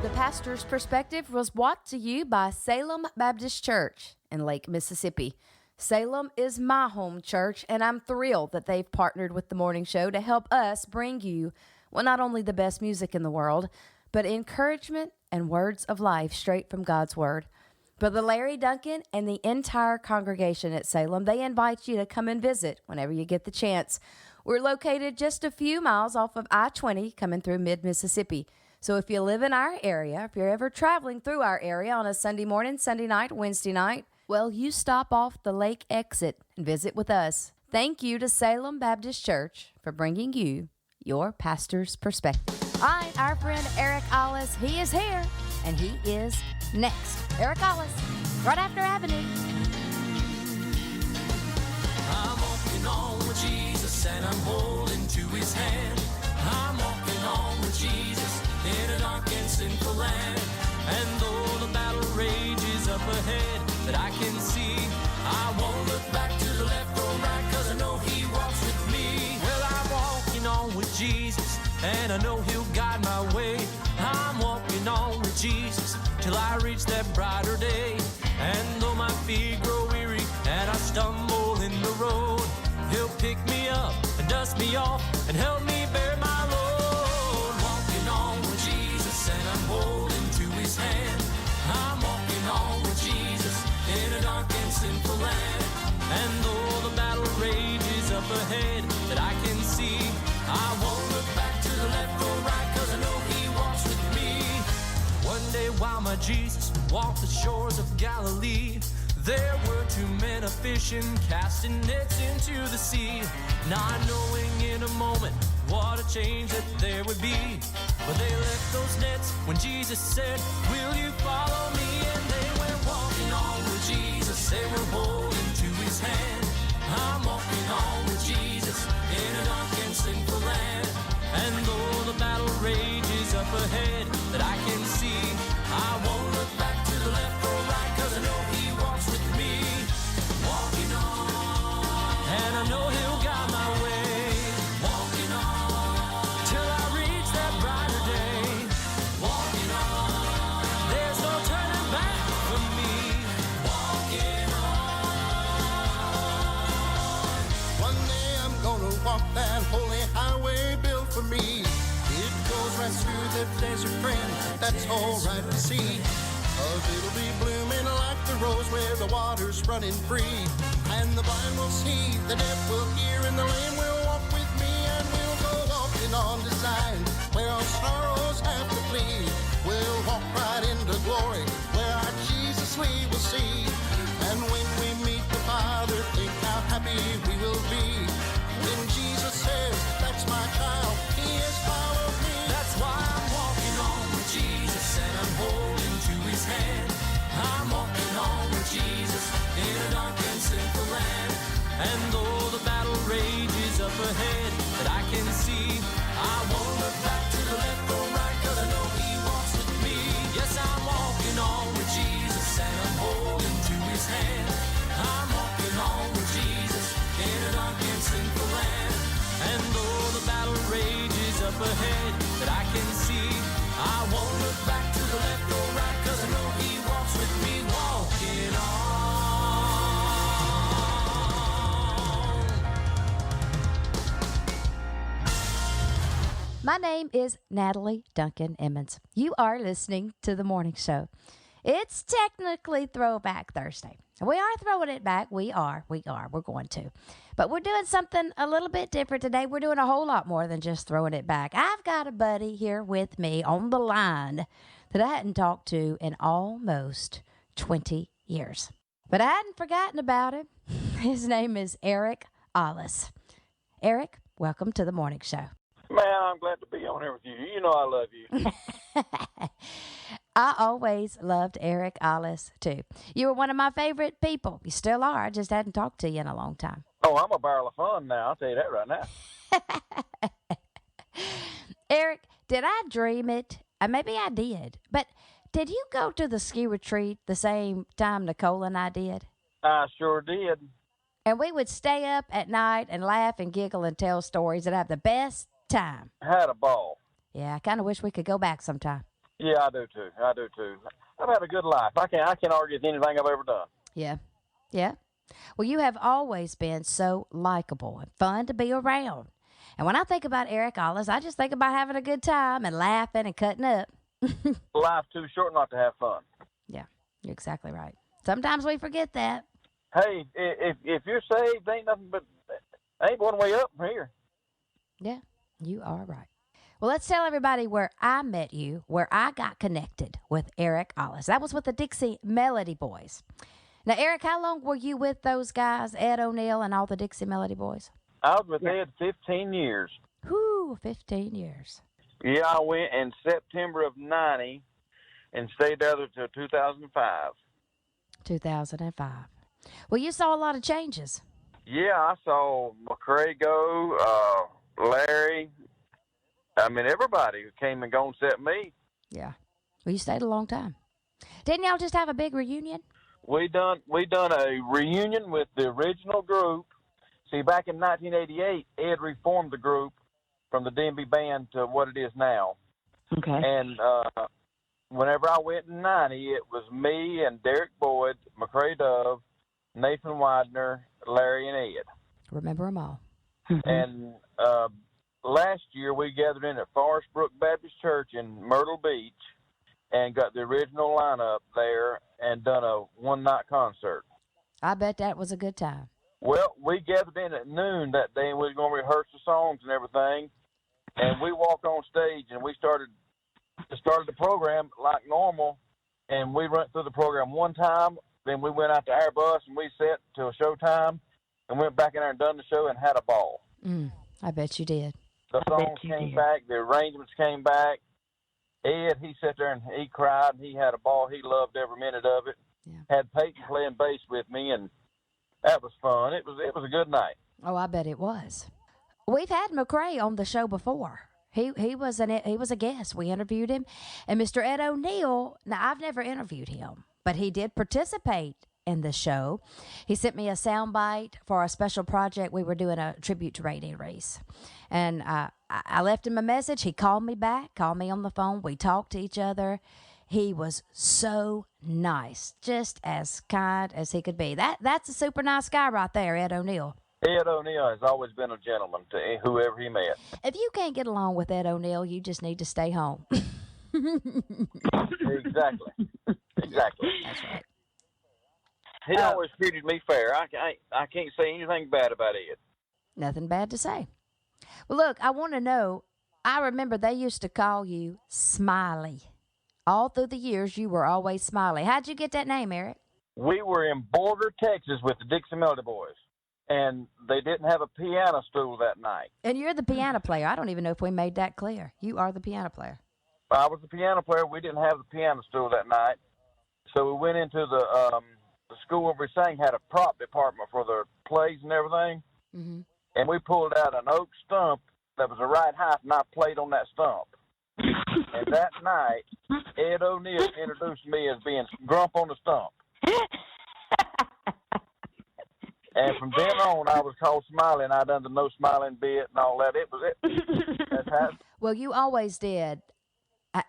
The Pastor's Perspective was brought to you by Salem Baptist Church in Lake Mississippi. Salem is my home church, and I'm thrilled that they've partnered with The Morning Show to help us bring you, well, not only the best music in the world, but encouragement and words of life straight from God's Word. Brother Larry Duncan and the entire congregation at Salem, they invite you to come and visit whenever you get the chance. We're located just a few miles off of I-20 coming through mid-Mississippi. So if you live in our area, if you're ever traveling through our area on a Sunday morning, Sunday night, Wednesday night, well, you stop off the lake exit and visit with us. Thank you to Salem Baptist Church for bringing you your pastor's perspective. All right, our friend Eric Ollis, he is here, and he is next. Eric Ollis, right after Avenue. I'm walking on with Jesus and I'm holding to his hand. I'm walking on with Jesus in a dark and sinful land. And though the battle rages up ahead that I can see, I won't look back to the left or right, cause I know he walks with me. Well, I'm walking on with Jesus and I know he'll guide my way. I'm walking on with Jesus till I reach that brighter day. And though my feet grow weary and I stumble in the road, he'll pick me up and dust me off and help me bear my load. Walking on with Jesus and I'm holding to his hand. I'm walking on with Jesus in a dark and sinful land. And though the battle rages up ahead that I can see, I won't look back to the left or right, cause I know he walks with me. One day while my Jesus walked the shores of Galilee, there were 2 men a-fishing, casting nets into the sea, not knowing in a moment what a change that there would be. But they left those nets when Jesus said, will you follow me? And they went walking on with Jesus, they were holding to his hand. I'm walking on with Jesus in a dark and sinful land. And though the battle rages up ahead that I can see, I won't look back to the left or right, cause I know he walks with me. Walking on, and I know he'll guide my way. Walking on, till I reach that brighter day. Walking on, there's no turning back for me. Walking on. One day I'm gonna walk that holy highway built for me. It goes right through the desert, friend, that's all right to see. 'Cause it'll be blooming like the rose where the water's running free. And the blind will see, the deaf will hear, and the lame will walk with me. And we'll go walking on to Zion, where our sorrows have to flee. We'll walk right into glory, where our Jesus we will see. And when we meet the Father, think how happy we will be. When Jesus says, that's my child, he has followed me. That's why I'm walking on with Jesus and I'm holding to his hand. I'm walking on with Jesus in a dark and sinful land. And though the battle rages up ahead that I can see, I won't look back to the left or right, cause I know he walks with me. Yes, I'm walking on with Jesus and I'm holding to his hand. I'm walking on with Jesus in a dark and sinful land. And though the battle rages up ahead that I can see, I won't look back to the left or right, cause I know he walks with me. Walking on. My name is Natalie Duncan-Emmons. You are listening to The Morning Show. It's technically Throwback Thursday. We are throwing it back. We are. We're going to. But we're doing something a little bit different today. We're doing a whole lot more than just throwing it back. I've got a buddy here with me on the line that I hadn't talked to in almost 20 years. But I hadn't forgotten about him. His name is Eric Ollis. Eric, welcome to The Morning Show. Man, I'm glad to be on here with you. You know I love you. I always loved Eric Ollis, too. You were one of my favorite people. You still are. I just hadn't talked to you in a long time. Oh, I'm a barrel of fun now. I'll tell you that right now. Eric, did I dream it? Maybe I did. But did you go to the ski retreat the same time Nicole and I did? I sure did. And we would stay up at night and laugh and giggle and tell stories and have the best time. Had a ball. Yeah, I kind of wish we could go back sometime. Yeah, I do too. I've had a good life. I can't argue with anything I've ever done. Yeah. Well, you have always been so likable and fun to be around. And when I think about Eric Ollis, I just think about having a good time and laughing and cutting up. Life's too short not to have fun. Yeah, you're exactly right. Sometimes we forget that. Hey, if you're saved, ain't one way up from here. Yeah, you are right. Well, let's tell everybody where I met you, where I got connected with Eric Ollis. That was with the Dixie Melody Boys. Now, Eric, how long were you with those guys, Ed O'Neill and all the Dixie Melody Boys? I was with Ed 15 years. Whew, 15 years. Yeah, I went in September of 90 and stayed there until 2005. 2005. Well, you saw a lot of changes. Yeah, I saw McCrae go, Larry. I mean, everybody who came and gone except me. Yeah. Well, you stayed a long time. Didn't y'all just have a big reunion? We done a reunion with the original group. See, back in 1988, Ed reformed the group from the D&B band to what it is now. Okay. And whenever I went in 90, it was me and Derek Boyd, McCrae Dove, Nathan Widener, Larry, and Ed. Remember them all. And last year, we gathered in at Forest Brook Baptist Church in Myrtle Beach and got the original lineup there and done a one-night concert. I bet that was a good time. Well, we gathered in at noon that day, and we were going to rehearse the songs and everything. And we walked on stage, and we started the program like normal. And we went through the program one time. Then we went out to our bus, and we sat till showtime and went back in there and done the show and had a ball. I bet you did. The songs came back. The arrangements came back. Ed, he sat there and he cried, and he had a ball. He loved every minute of it. Yeah. Had Peyton playing bass with me, and that was fun. It was a good night. Oh, I bet it was. We've had McCrae on the show before. He was a guest. We interviewed him, and Mr. Ed O'Neill. Now, I've never interviewed him, but he did participate in the show. He sent me a soundbite for a special project. We were doing a tribute to Rainy Reese, and I left him a message. He called me back, called me on the phone. We talked to each other. He was so nice, just as kind as he could be. That's a super nice guy right there, Ed O'Neill. Ed O'Neill has always been a gentleman to whoever he met. If you can't get along with Ed O'Neill, you just need to stay home. Exactly. That's right. He always treated me fair. I can't say anything bad about Ed. Nothing bad to say. Well, look, I want to know, I remember they used to call you Smiley. All through the years, you were always Smiley. How'd you get that name, Eric? We were in Borger, Texas with the Dixie Melody Boys, and they didn't have a piano stool that night. And you're the piano player. I don't even know if we made that clear. You are the piano player. I was the piano player. We didn't have the piano stool that night. So we went into the school where we sang, had a prop department for the plays and everything. Mm-hmm. And we pulled out an oak stump that was the right height, and I played on that stump. And that night, Ed O'Neill introduced me as being Grump on the Stump. And from then on, I was called Smiley, and I done the no smiling bit and all that. It was it. That's how. Well, you always did.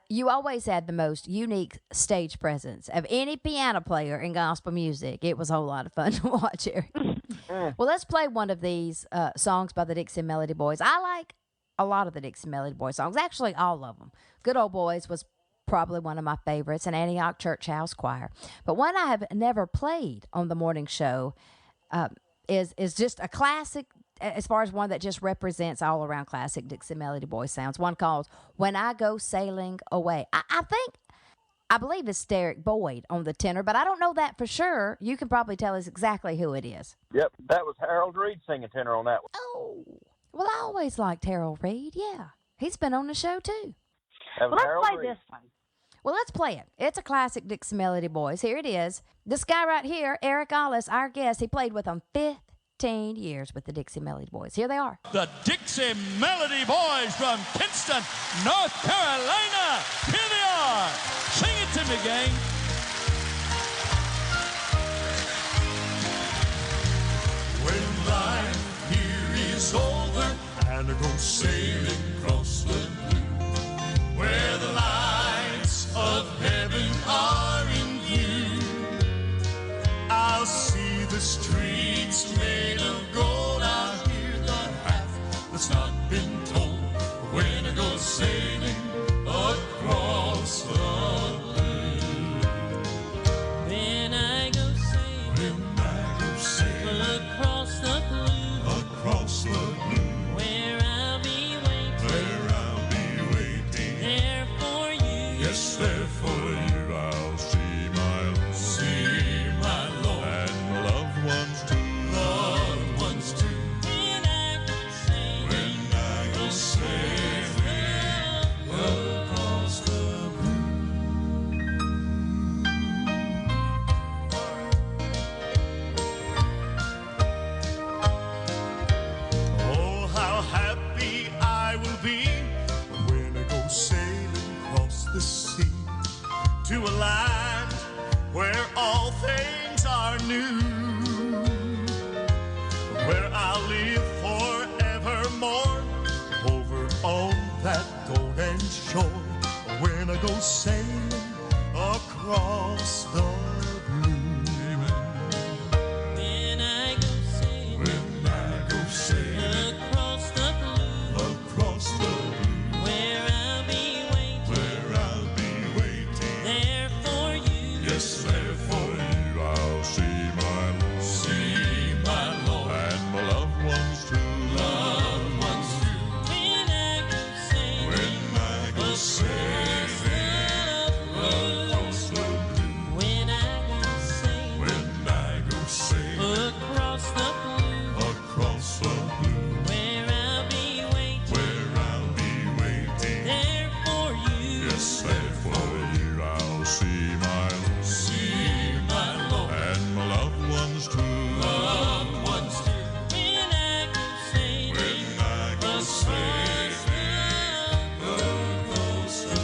You always had the most unique stage presence of any piano player in gospel music. It was a whole lot of fun to watch, Eric. Well, let's play one of these songs by the Dixie Melody Boys. I like a lot of the Dixie Melody Boys songs, actually all of them. Good Old Boys was probably one of my favorites, and Antioch Church House Choir. But one I have never played on the morning show is just a classic, as far as one that just represents all around classic Dixie Melody Boys sounds. One called When I Go Sailing Away. I believe it's Derek Boyd on the tenor, but I don't know that for sure. You can probably tell us exactly who it is. Yep, that was Harold Reed singing tenor on that one. Oh, well, I always liked Harold Reed, yeah. He's been on the show, too. Well, let's play this one. Well, let's play it. It's a classic Dixie Melody Boys. Here it is. This guy right here, Eric Ollis, our guest, he played with them 15 years with the Dixie Melody Boys. Here they are. The Dixie Melody Boys from Kinston, North Carolina. Here they are. Sing it to me, gang. When life here is over and I go sailing across the blue, where the lights of heaven are in view, I'll see the streets made of gold. I'll hear the half that's not been told when I go sailing across the blue. When I go sailing, across the blue, across the blue, where I'll be waiting, go sailing across the blue. When I go sailing, When I go sailing across the blue, across the blue, where I'll be waiting, where I'll be waiting, there for you. yes, there for you, I'll see my Lord, see my Lord, and my loved ones too, loved ones too. When I go sailing, When I go sailing across the blue, when I go sailing when I go sailing across the blue, across the blue, where I'll be waiting, where I'll be waiting, there for you. yes, there for you, I'll see my Lord, and my loved ones too, loved ones too. When I go sailing When I go sailing across the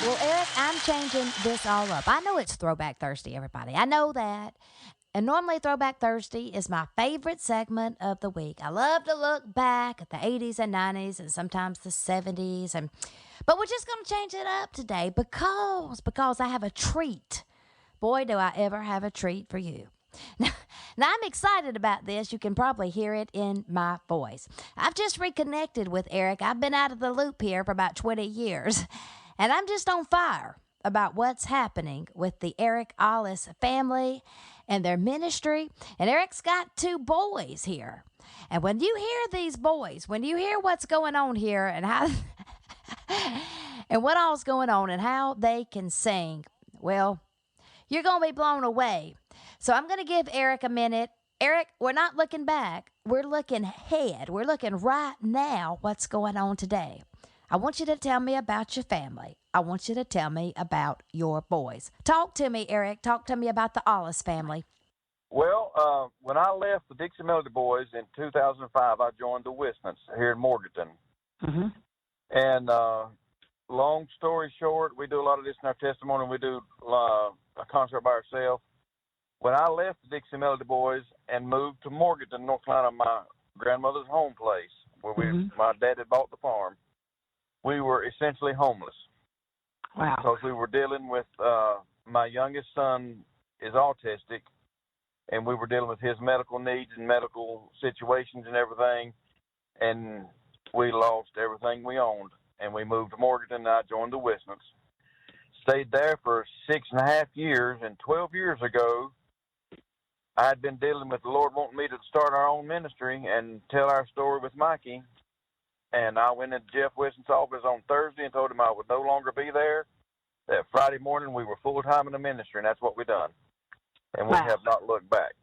Well, Eric, I'm changing this all up. I know it's Throwback Thursday, everybody. I know that. And normally Throwback Thursday is my favorite segment of the week. I love to look back at the 80s and 90s and sometimes the 70s. But we're just going to change it up today because I have a treat. Boy, do I ever have a treat for you. Now, I'm excited about this. You can probably hear it in my voice. I've just reconnected with Eric. I've been out of the loop here for about 20 years. And I'm just on fire about what's happening with the Eric Ollis family and their ministry. And Eric's got 2 boys here. And when you hear these boys, when you hear what's going on here and how and what all's going on and how they can sing, well, you're going to be blown away. So I'm going to give Eric a minute. Eric, we're not looking back. We're looking ahead. We're looking right now what's going on today. I want you to tell me about your family. I want you to tell me about your boys. Talk to me, Eric. Talk to me about the Ollis family. Well, when I left the Dixie Melody Boys in 2005, I joined the Wistons here in Morganton. Mm-hmm. And long story short, we do a lot of this in our testimony. We do a concert by ourselves. When I left the Dixie Melody Boys and moved to Morganton, North Carolina, my grandmother's home place, where my dad had bought the farm, we were essentially homeless. Wow. Because we were dealing with my youngest son is autistic, and we were dealing with his medical needs and medical situations and everything, and we lost everything we owned, and we moved to Morganton, and I joined the Wistons. Stayed there for 6.5 years, and 12 years ago, I had been dealing with the Lord wanting me to start our own ministry and tell our story with Mikey. And I went into Jeff Weston's office on Thursday and told him I would no longer be there. That Friday morning we were full-time in the ministry, and that's what we done. And we have not looked back.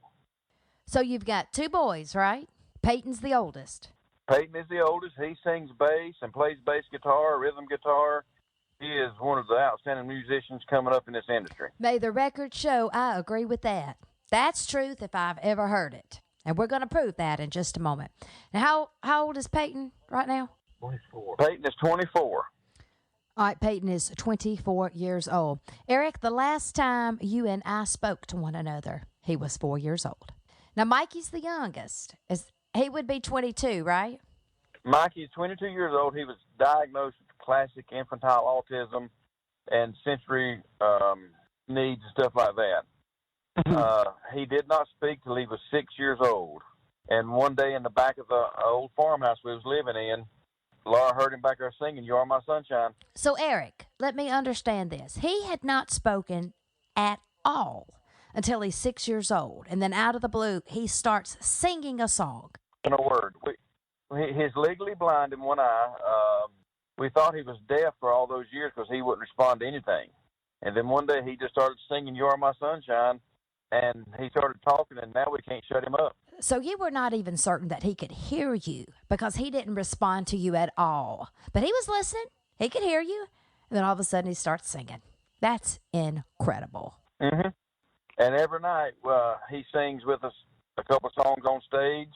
So you've got 2 boys, right? Peyton's the oldest. Peyton is the oldest. He sings bass and plays bass guitar, rhythm guitar. He is one of the outstanding musicians coming up in this industry. May the record show I agree with that. That's truth if I've ever heard it. And we're going to prove that in just a moment. Now, how old is Peyton right now? 24. Peyton is 24. All right, Peyton is 24 years old. Eric, the last time you and I spoke to one another, he was 4 years old. Now, Mikey's the youngest. He would be 22, right? Mikey is 22 years old. He was diagnosed with classic infantile autism and sensory needs and stuff like that. He did not speak till he was 6 years old. And one day in the back of the old farmhouse we was living in, Laura heard him back there singing, "You Are My Sunshine." So, Eric, let me understand this. He had not spoken at all until he's 6 years old. And then out of the blue, he starts singing a song. In a word, he's legally blind in one eye. We thought he was deaf for all those years because he wouldn't respond to anything. And then one day he just started singing "You Are My Sunshine," and he started talking, and now we can't shut him up. So you were not even certain that he could hear you because he didn't respond to you at all. But he was listening. He could hear you. And then all of a sudden he starts singing. That's incredible. Mm-hmm. And every night he sings with us a couple of songs on stage.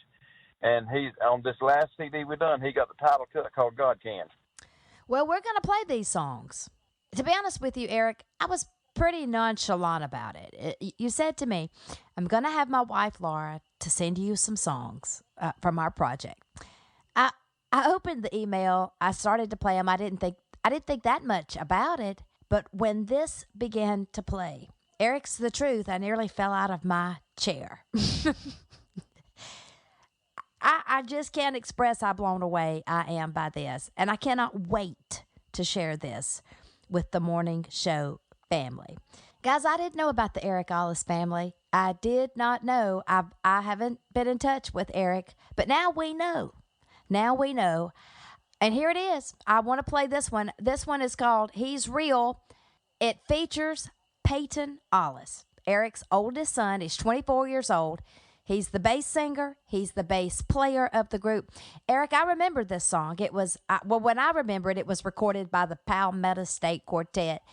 And he's on this last CD we done, he got the title cut called "God Can." Well, we're going to play these songs. To be honest with you, Eric, I was pretty nonchalant about it. You said to me, I'm going to have my wife, Laura, to send you some songs from our project. I I opened the email. I started to play them. I didn't think that much about it. But when this began to play, Eric's the truth, I nearly fell out of my chair. I just can't express how blown away I am by this. And I cannot wait to share this with the morning show family. Guys, I didn't know about the Eric Ollis family. I did not know. I haven't been in touch with Eric, but now we know. Now we know. And here it is. I want to play this one. This one is called He's Real. It features Peyton Ollis, Eric's oldest son. He's 24 years old. He's the bass singer. He's the bass player of the group. Eric, I remember this song. It was, when I remember it, it was recorded by the Palmetto State Quartet.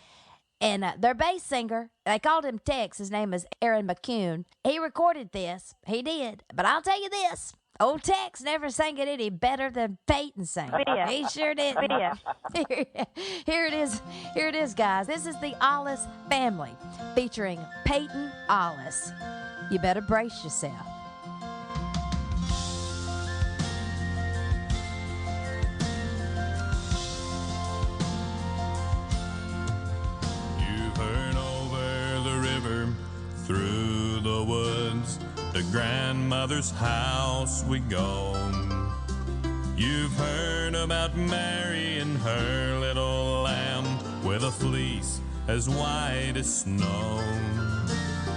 And their bass singer, they called him Tex. His name is Aaron McCune. He recorded this. He did. But I'll tell you this. Old Tex never sang it any better than Peyton sang. He sure did. Here it is. Here it is, guys. This is the Ollis family featuring Peyton Ollis. You better brace yourself. You've heard over the river, through the woods, to grandmother's house we go. You've heard about Mary and her little lamb with a fleece as white as snow.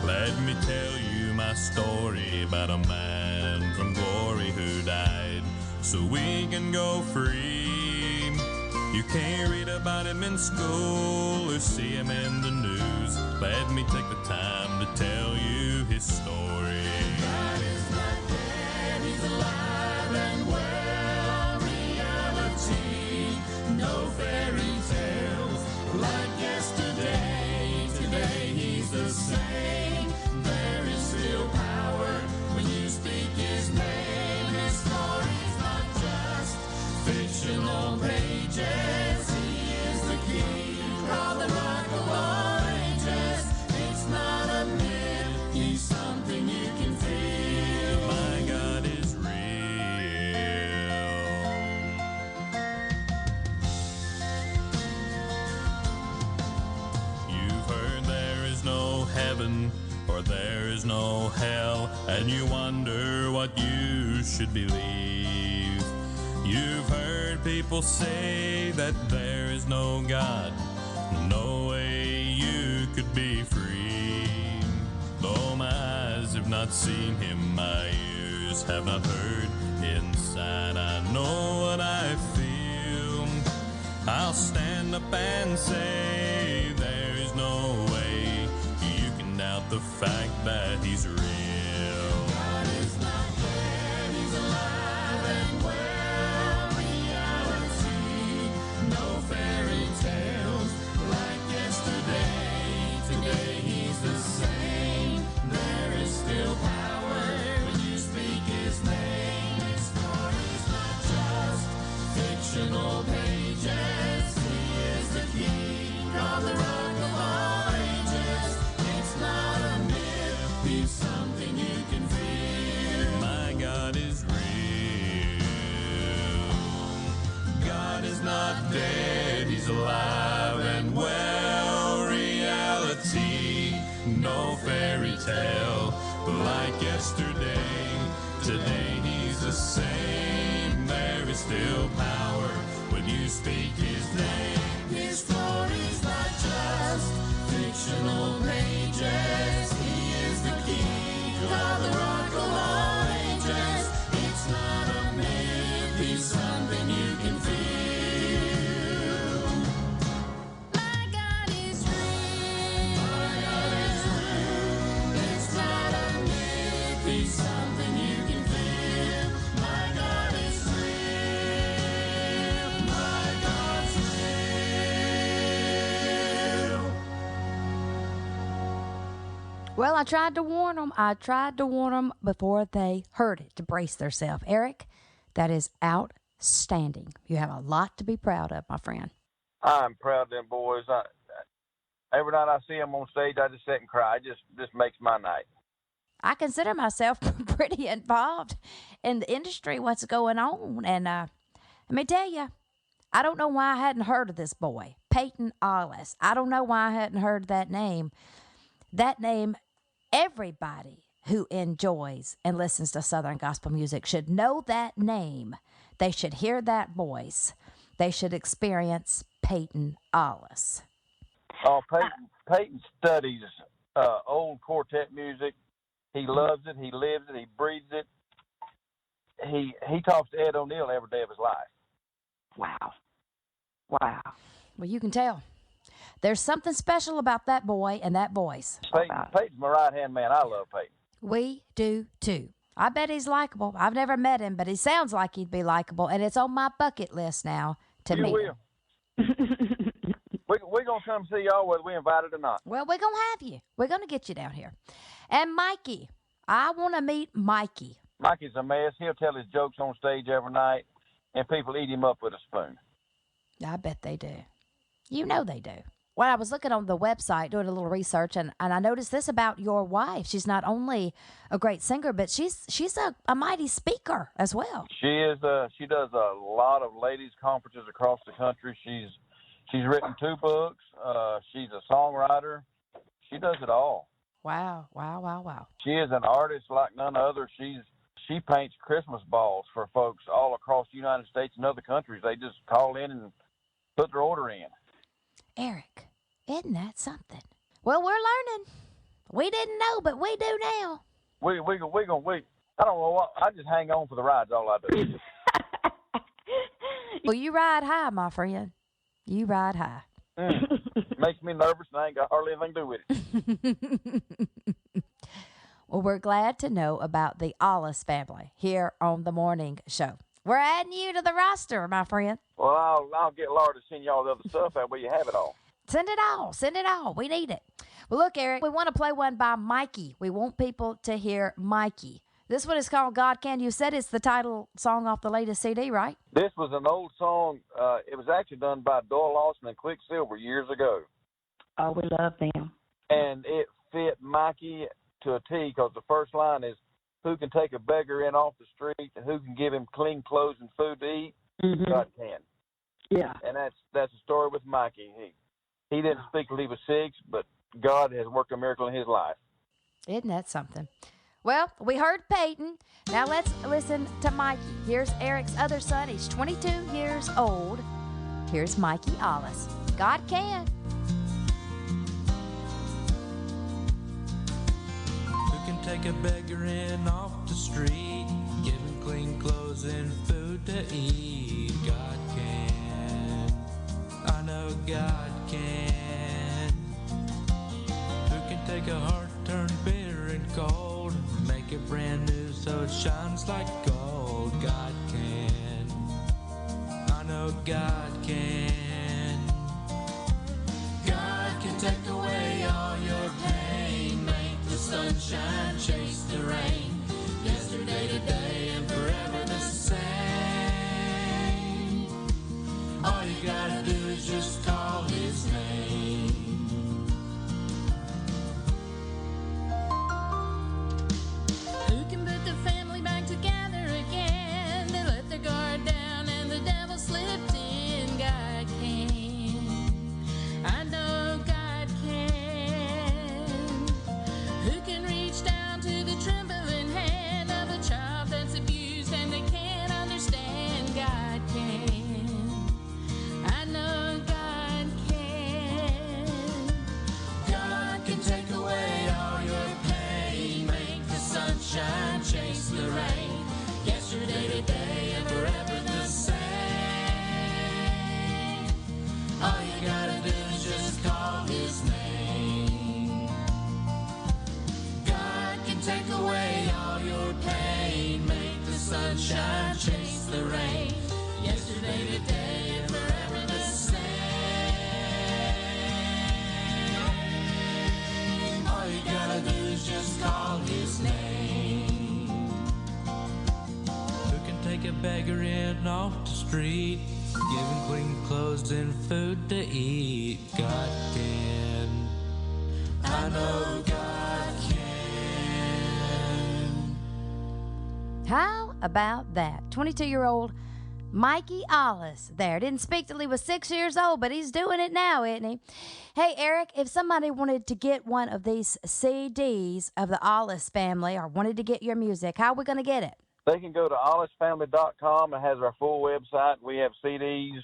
Let me tell you my story about a man from glory who died so we can go free. You can't read about him in school or see him in the news. Let me take the time to tell you his story. God is not dead, he's alive and well. Reality, no fairy tales like yesterday. Today he's the same. There is still power when you speak his name. His story's not just fictional pages. He is the king called the rock of all ages. It's not a myth, he's something you can feel. My God is real. You've heard there is no heaven or there is no hell, and you wonder what you should believe. You've heard people say that there is no God, no way you could be free. Though my eyes have not seen him, my ears have not heard. Inside I know what I feel. I'll stand up and say there is no way you can doubt the fact that he's real. God is not dead, he's alive and well. Reality, no fairy tales like yesterday. Today he's the same. There is still power when you speak his name. His story's not just fictional pages. He is the king called the rock of all ages. It's not a myth, he's something you can feel. My God is real. God is not dead, he's alive and well. Reality, no fairy tale like yesterday. Today he's the same. There is still power when you speak his name. His story's not just fictional pages. He is the king called the rock of all ages. It's not a myth, he's something you can feel. My God is real. My God is real. It's not a myth, he's something you can feel. My God is real. My God's real. Well, I tried to warn them. I tried to warn them before they heard it to brace themselves. Eric, that is outstanding. You have a lot to be proud of, my friend. I'm proud of them boys. Every night I see them on stage, I just sit and cry. It just makes my night. I consider myself pretty involved in the industry, what's going on. And Let me tell you, I don't know why I hadn't heard of this boy, Peyton Ollis. I don't know why I hadn't heard that name. That name, everybody who enjoys and listens to Southern gospel music should know that name. They should hear that voice. They should experience Peyton Ollis. Oh, Peyton studies old quartet music. He loves it. He lives it. He breathes it. He talks to Ed O'Neill every day of his life. Wow. Wow. Well, you can tell. There's something special about that boy and that voice. Peyton's my right-hand man. I love Peyton. We do, too. I bet he's likable. I've never met him, but he sounds like he'd be likable, and it's on my bucket list now to meet him. We're going to come see y'all whether we invited or not. Well, we're going to have you. We're going to get you down here. And Mikey. I want to meet Mikey. Mikey's a mess. He'll tell his jokes on stage every night, and people eat him up with a spoon. I bet they do. You know they do. Well, I was looking on the website, doing a little research, and I noticed this about your wife. She's not only a great singer, but she's a mighty speaker as well. She is. She does a lot of ladies' conferences across the country. She's written 2 books. She's a songwriter. She does it all. Wow, wow, wow, wow. She is an artist like none other. She paints Christmas balls for folks all across the United States and other countries. They just call in and put their order in. Eric, isn't that something? Well, we're learning. We didn't know, but we do now. We I don't know what. I just hang on for the rides. All I do. Well, you ride high, my friend. You ride high. Makes me nervous, and I ain't got hardly anything to do with it. Well, we're glad to know about the Ollis family here on the morning show. We're adding you to the roster, my friend. Well, I'll get Laura to send y'all the other stuff. That way you have it all. Send it all. Send it all. We need it. Well, look, Eric, we want to play one by Mikey. We want people to hear Mikey. This one is called God Can. You said it's the title song off the latest CD, right? This was an old song. It was actually done by Doyle Lawson and Quicksilver years ago. Oh, we love them. And it fit Mikey to a T because the first line is, who can take a beggar in off the street and who can give him clean clothes and food to eat? Mm-hmm. God can. Yeah. And that's the story with Mikey. He didn't speak till he was 6, but God has worked a miracle in his life. Isn't that something? Well, we heard Peyton. Now let's listen to Mikey. Here's Eric's other son. He's 22 years old. Here's Mikey Ollis. God can. Who can take a beggar in off the street, give him clean clothes and food to eat? God can. I know God can. Who can take a heart turned bitter and cold, make it brand new so it shines like gold? God can. I know God can. God can take away all your pain, make the sunshine chase the rain, yesterday, today, and forever the same. All you gotta do is just call his name. Who can put the family back together again? They let their guard down and the devil slipped in. God can. I know God can. Who can reach down to the trembling hand of a child that's abused and they can't understand? God can. I know God can. God can take away all your pain, make the sunshine chase the rain, yesterday, today, and forever the same. All you gotta do is just call his name. God can take away all your pain, make the sunshine chase the rain, yesterday, today, and forever the same. All you gotta do is just call his name. Who can take a beggar in off the street, give him clean clothes and food to eat? God can. I know God can. How about that? 22-year-old Mikey Ollis there. Didn't speak till he was 6 years old, but he's doing it now, isn't he? Hey, Eric, if somebody wanted to get one of these CDs of the Ollis family or wanted to get your music, how are we going to get it? They can go to ollisfamily.com. It has our full website. We have CDs,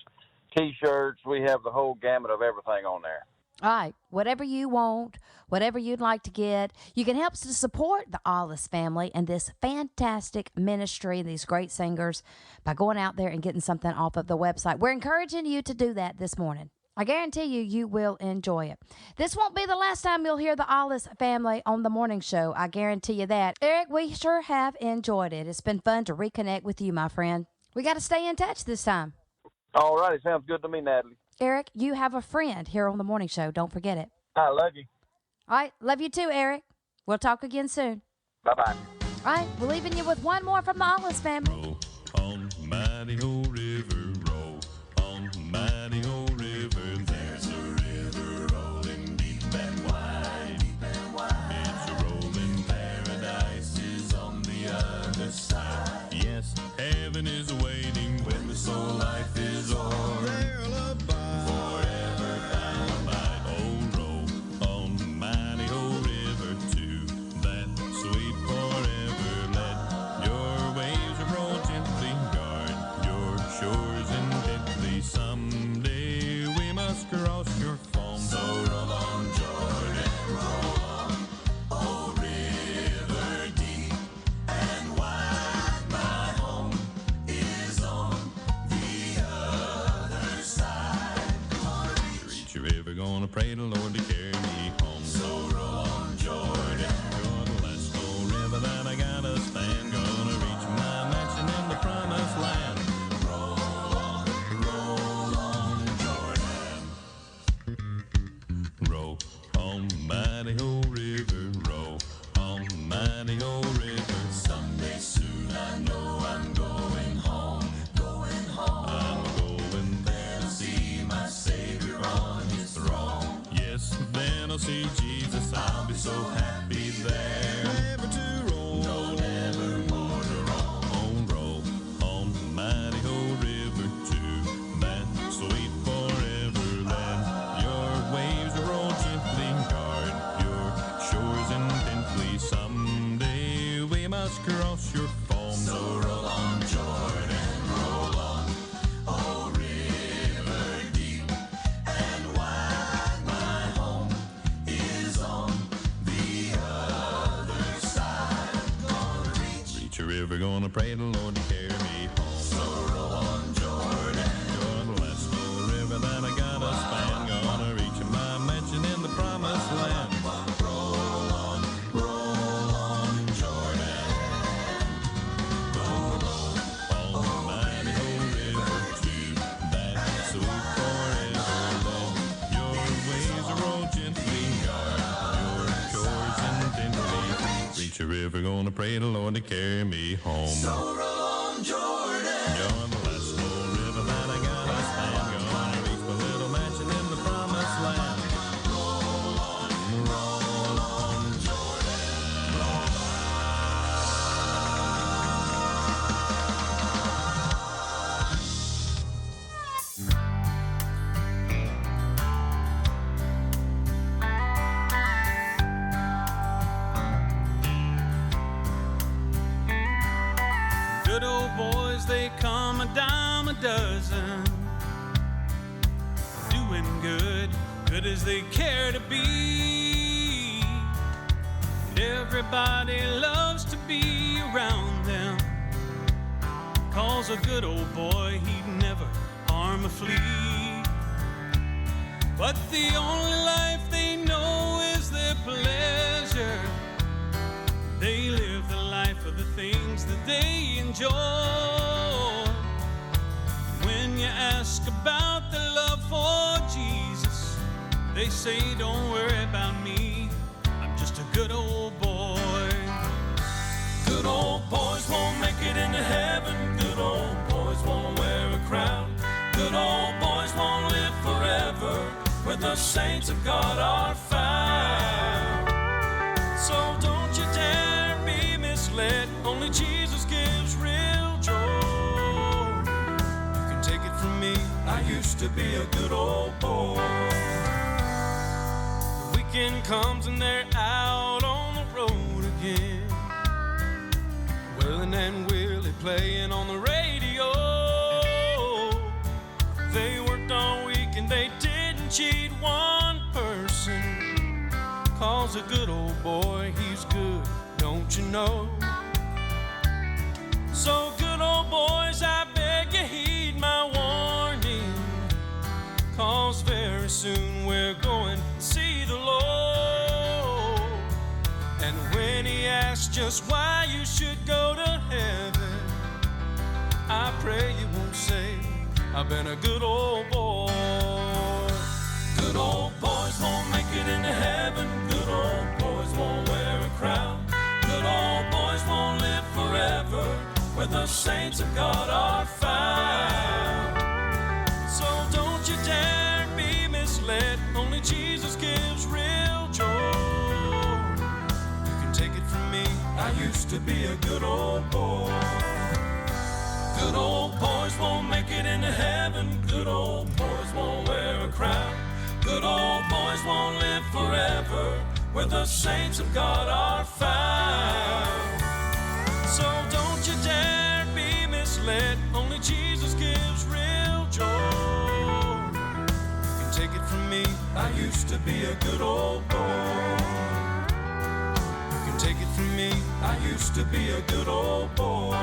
T-shirts. We have the whole gamut of everything on there. All right, whatever you want, whatever you'd like to get, you can help to support the Ollis family and this fantastic ministry, these great singers, by going out there and getting something off of the website. We're encouraging you to do that this morning. I guarantee you, you will enjoy it. This won't be the last time you'll hear the Ollis family on the morning show. I guarantee you that. Eric, we sure have enjoyed it. It's been fun to reconnect with you, my friend. We got to stay in touch this time. All righty. Sounds good to me, Natalie. Eric, you have a friend here on the morning show. Don't forget it. I love you. All right. Love you too, Eric. We'll talk again soon. Bye-bye. All right. We're leaving you with one more from the Ollis family. Roll on the mighty old river. Roll on the mighty old river. There's a river rolling deep and wide. It's a rolling paradise is on the other side. Yes, heaven is waiting when the soul life is o'er. Cross your foam. So roll on, Jordan, roll on, oh river deep and wide. My home is on the other side. Gonna reach a river, gonna pray the Lord to carry me home. So roll on, Jordan, you're the last old river that I gotta stand. Gonna reach my mansion in the promised land. Roll on the mighty old river, roll on the mighty old river. Someday soon I know I'm going home, going home. I'm going there to see my Savior on his throne. Yes, then I'll see Jesus, I'll be so happy there. Never to roll, no, never more to roam. Oh, roll on the mighty old river to that sweet forever land. Your waves roll gently, guard your shores intently. Someday we must cross your foam. So roll on, Jordan, roll on, oh river deep and wide. My home is on the other side. Gonna reach a river, gonna pray the Lord to carry me home. So roll on, Jordan, you're the last old river that I gotta span. Gonna reach my mansion in the promised land. Roll on, Jordan. Roll on the mighty old river to that sweet forever land. Your waves roll gently, guard your shores intently. Reach a river, gonna pray the Lord to carry me home. So roll on, Jordan. You're the last old river that I gotta span. Gonna reach my little mansion in the promised land. Roll on, Jordan. Good old boys, they come a dime a dozen, doing good, good as they care to be. And everybody loves to be around them, 'cause a good old boy, he'd never harm a flea. But the only life they know is their pleasure. They live the life of the things that they enjoy. When you ask about their love for Jesus, they say, don't worry about me, I'm just a good old boy. Good old boys won't make it into heaven. Good old boys won't wear a crown. Good old boys won't live forever, where the saints of God are found. So don't you dare be misled, only Jesus gives real joy. I used to be a good old boy. The weekend comes and they're out on the road again. Waylon and Willie playing on the radio. They worked all week and they didn't cheat one person. 'Cause a good old boy, he's good, don't you know? So good old boys, I beg you heed my warning. 'Cause very soon we're going to see the Lord. And when he asks just why you should go to heaven, I pray you won't say, I've been a good old boy. Good old boys won't make it into heaven. Good old boys won't wear a crown. Good old boys won't live forever where the saints of God are found. So don't you dare be misled. Only Jesus gives real joy. You can take it from me, I used to be a good old boy. Good old boys won't make it into heaven. Good old boys won't wear a crown. Good old boys won't live forever where the saints of God are found. So don't you dare be misled. Only Jesus gives real joy. You can take it from me, I used to be a good old boy. You can take it from me, I used to be a good old boy.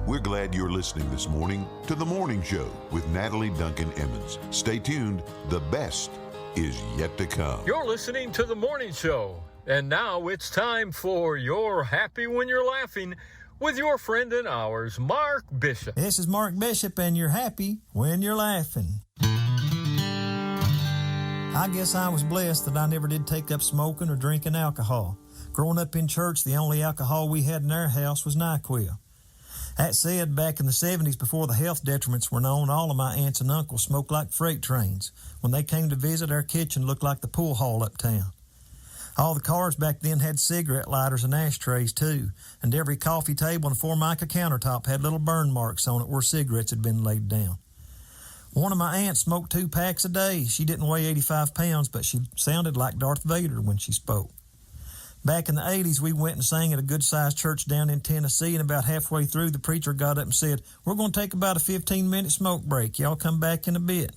We're glad you're listening this morning to The Morning Show with Natalie Duncan-Emmons. Stay tuned. The best is yet to come. You're listening to The Morning Show. And now it's time for You're Happy When You're Laughing with your friend and ours, Mark Bishop. This is Mark Bishop, and you're happy when you're laughing. I guess I was blessed that I never did take up smoking or drinking alcohol. Growing up in church, the only alcohol we had in our house was NyQuil. That said, back in the 70s, before the health detriments were known, all of my aunts and uncles smoked like freight trains. When they came to visit, our kitchen looked like the pool hall uptown. All the cars back then had cigarette lighters and ashtrays, too, and every coffee table and Formica countertop had little burn marks on it where cigarettes had been laid down. One of my aunts smoked 2 packs a day. She didn't weigh 85 pounds, but she sounded like Darth Vader when she spoke. Back in the 80s, we went and sang at a good-sized church down in Tennessee, and about halfway through, the preacher got up and said, "We're going to take about a 15-minute smoke break. Y'all come back in a bit."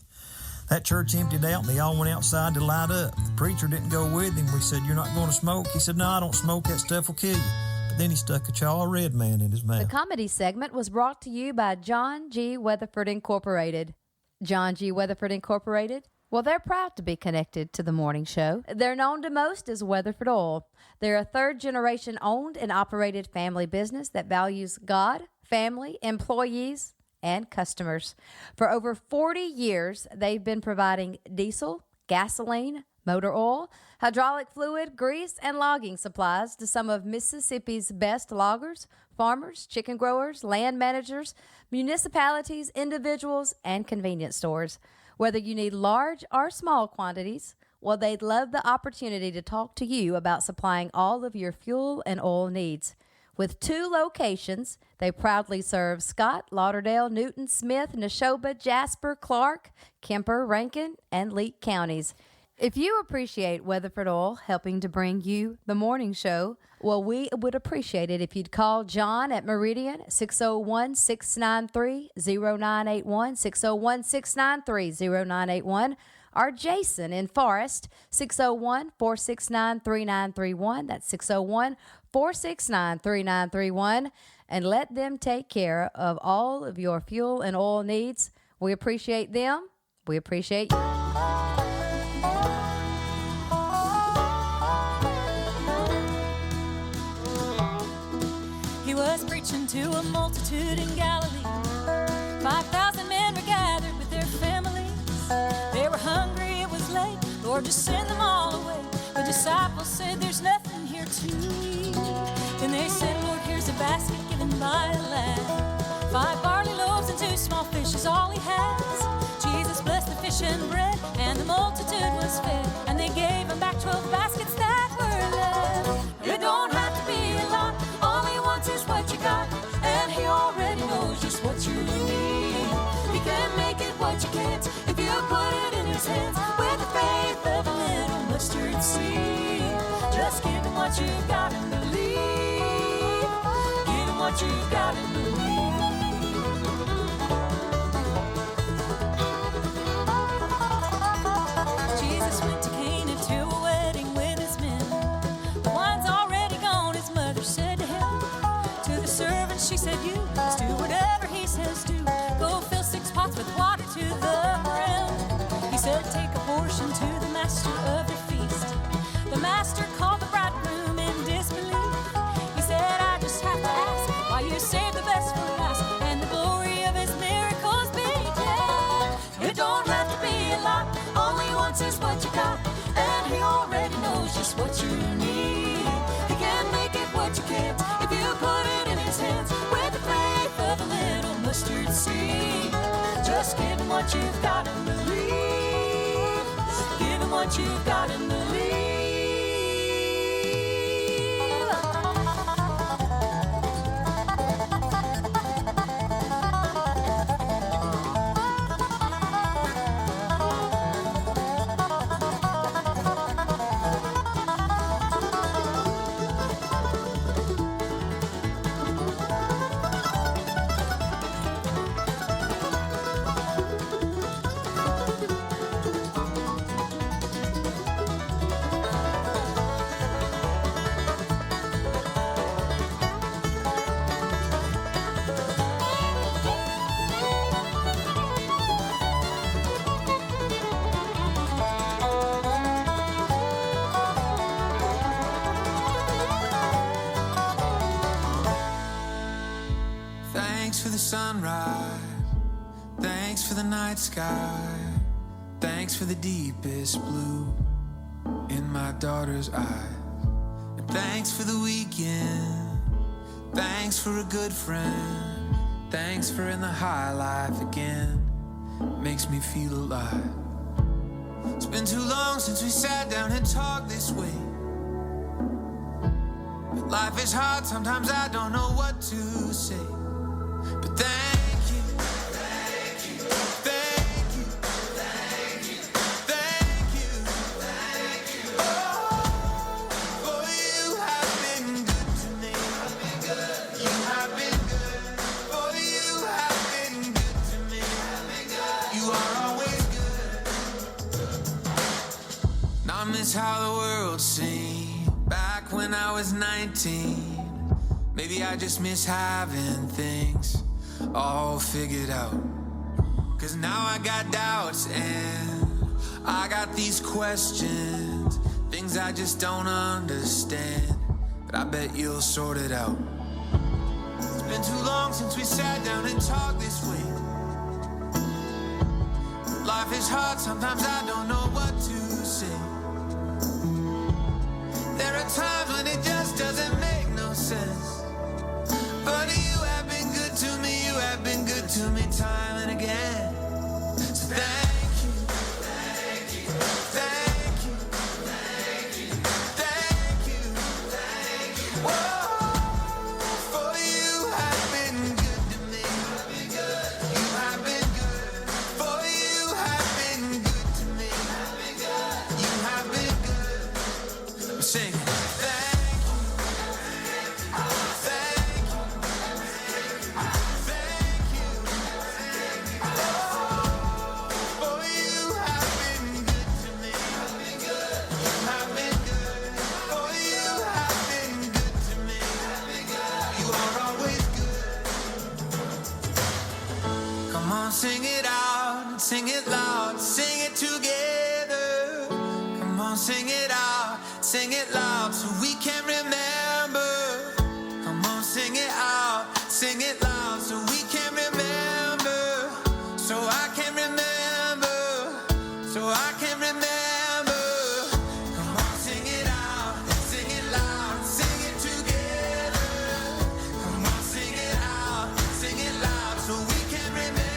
That church emptied out, and they all went outside to light up. The preacher didn't go with him. We said, "You're not going to smoke?" He said, "No, I don't smoke. That stuff will kill you." But then he stuck a Chaw Red Man in his mouth. The comedy segment was brought to you by John G. Weatherford Incorporated. John G. Weatherford Incorporated? Well, they're proud to be connected to the morning show. They're known to most as Weatherford Oil. They're a third-generation owned and operated family business that values God, family, employees, and customers. For over 40 years, they've been providing diesel, gasoline, motor oil, hydraulic fluid, grease, and logging supplies to some of Mississippi's best loggers, farmers, chicken growers, land managers, municipalities, individuals, and convenience stores. Whether you need large or small quantities, well, they'd love the opportunity to talk to you about supplying all of your fuel and oil needs. With 2 locations, they proudly serve Scott, Lauderdale, Newton, Smith, Neshoba, Jasper, Clark, Kemper, Rankin, and Leake counties. If you appreciate Weatherford Oil helping to bring you the morning show, well, we would appreciate it if you'd call John at Meridian 601-693-0981, 601-693-0981, or Jason in Forest, 601-469-3931. That's 601-469-3931. And let them take care of all of your fuel and oil needs. We appreciate them. We appreciate you. He was preaching to a multitude in Galilee. 5,000 men were gathered with their families. They were hungry, it was late. Lord, just send them all away. The disciples said, "There's nothing here to eat." Then they said, "Lord, here's a basket given by a lad. 5 barley loaves and 2 small fish is all he has." Jesus blessed the fish and bread, and the multitude was fed. And they gave him back 12 baskets that were left. It don't have to be a lot. All he wants is what you got, and he already knows just what see. Just give him what you got and believe. Give him what you got and believe. Jesus went to Cana to a wedding with his men. The wine's already gone, his mother said to him. To the servant she said, you must do whatever he says do. Go fill 6 pots with water to the brim. He said, take a portion to the master of the feast. The master called the bridegroom in disbelief. He said, I just have to ask why you saved the best for last, and the glory of his miracles big, yeah. It don't have to be a lot, only once is what you got, and he already knows just what you need. He can make it what you can't if you put it in his hands with the faith of a little mustard seed. Just give him what you've got and believe. Give him what you've got and believe. Thanks for the sunrise, thanks for the night sky, thanks for the deepest blue in my daughter's eyes, and thanks for the weekend, thanks for a good friend, thanks for in the high life again, makes me feel alive. It's been too long since we sat down and talked this way. But life is hard, sometimes I don't know what to say. But thank you, thank you, thank you, thank you, thank you, thank you. Oh, for you have been good to me. You have been good. For you have been good to me. You are always good. Now I miss how the world seemed back when I was 19. Maybe I just miss having things all figured out. 'Cause now I got doubts and I got these questions, things I just don't understand, but I bet you'll sort it out. It's been too long since we sat down and talked this way. Life is hard, sometimes I don't know what to say. There are times when it just doesn't make no sense. But you have been good to me, you have been good to me time and again. So thank you, thank you, thank you, thank you, thank you, thank you. Whoa, for you have been good to me. You have been good. For you have been good to me. You have been good. I'm singing. Sing it out, sing it loud, sing it together. Come on, sing it out, sing it loud so we can remember. Come on, sing it out, sing it loud so we can remember. So I can remember, so I can remember. Come on, sing it out, sing it loud, sing it together. Come on, sing it out, sing it loud so we can remember.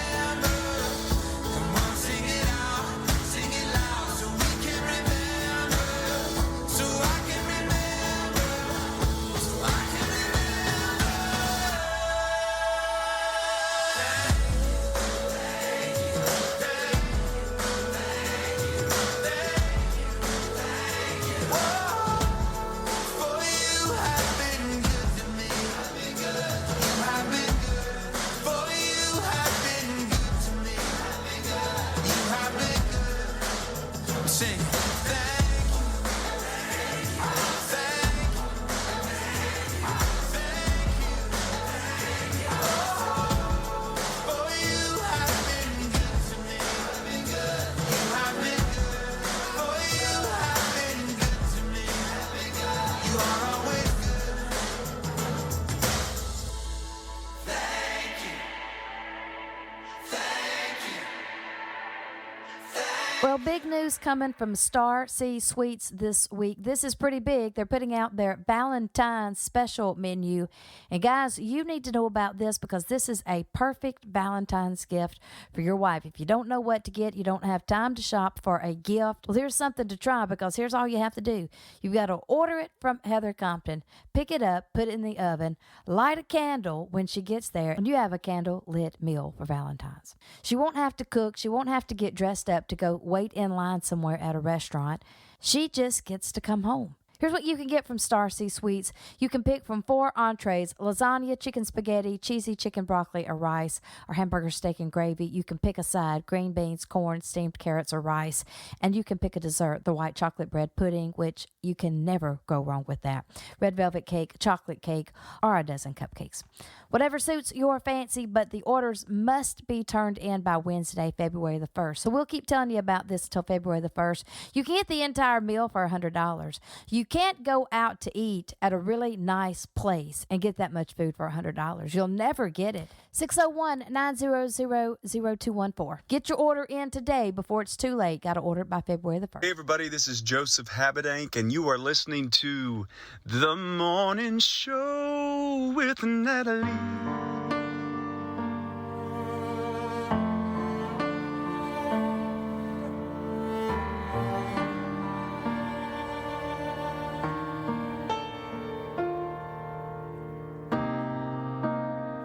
news coming from Star C Sweets this week. This is pretty big. They're putting out their Valentine's special menu. And guys, you need to know about this because this is a perfect Valentine's gift for your wife. If you don't know what to get, you don't have time to shop for a gift, well, here's something to try because here's all you have to do. You've got to order it from Heather Compton, pick it up, put it in the oven, light a candle when she gets there, and you have a candle-lit meal for Valentine's. She won't have to cook. She won't have to get dressed up to go wait in line somewhere at a restaurant. She just gets to come home. Here's what you can get from Star C Sweets. You can pick from 4 entrees: lasagna, chicken spaghetti, cheesy chicken broccoli or rice, or hamburger steak and gravy. You can pick a side: green beans, corn, steamed carrots, or rice. And you can pick a dessert: the white chocolate bread pudding, which you can never go wrong with that, red velvet cake, chocolate cake, or a dozen cupcakes. Whatever suits your fancy, but the orders must be turned in by Wednesday, February the 1st. So we'll keep telling you about this until February the 1st. You can get the entire meal for $100. You can't go out to eat at a really nice place and get that much food for $100. You'll never get it. 601-900-0214. Get your order in today before it's too late. Got to order it by February the 1st. Hey everybody, this is Joseph Habedank, and you are listening to The Morning Show with Natalie.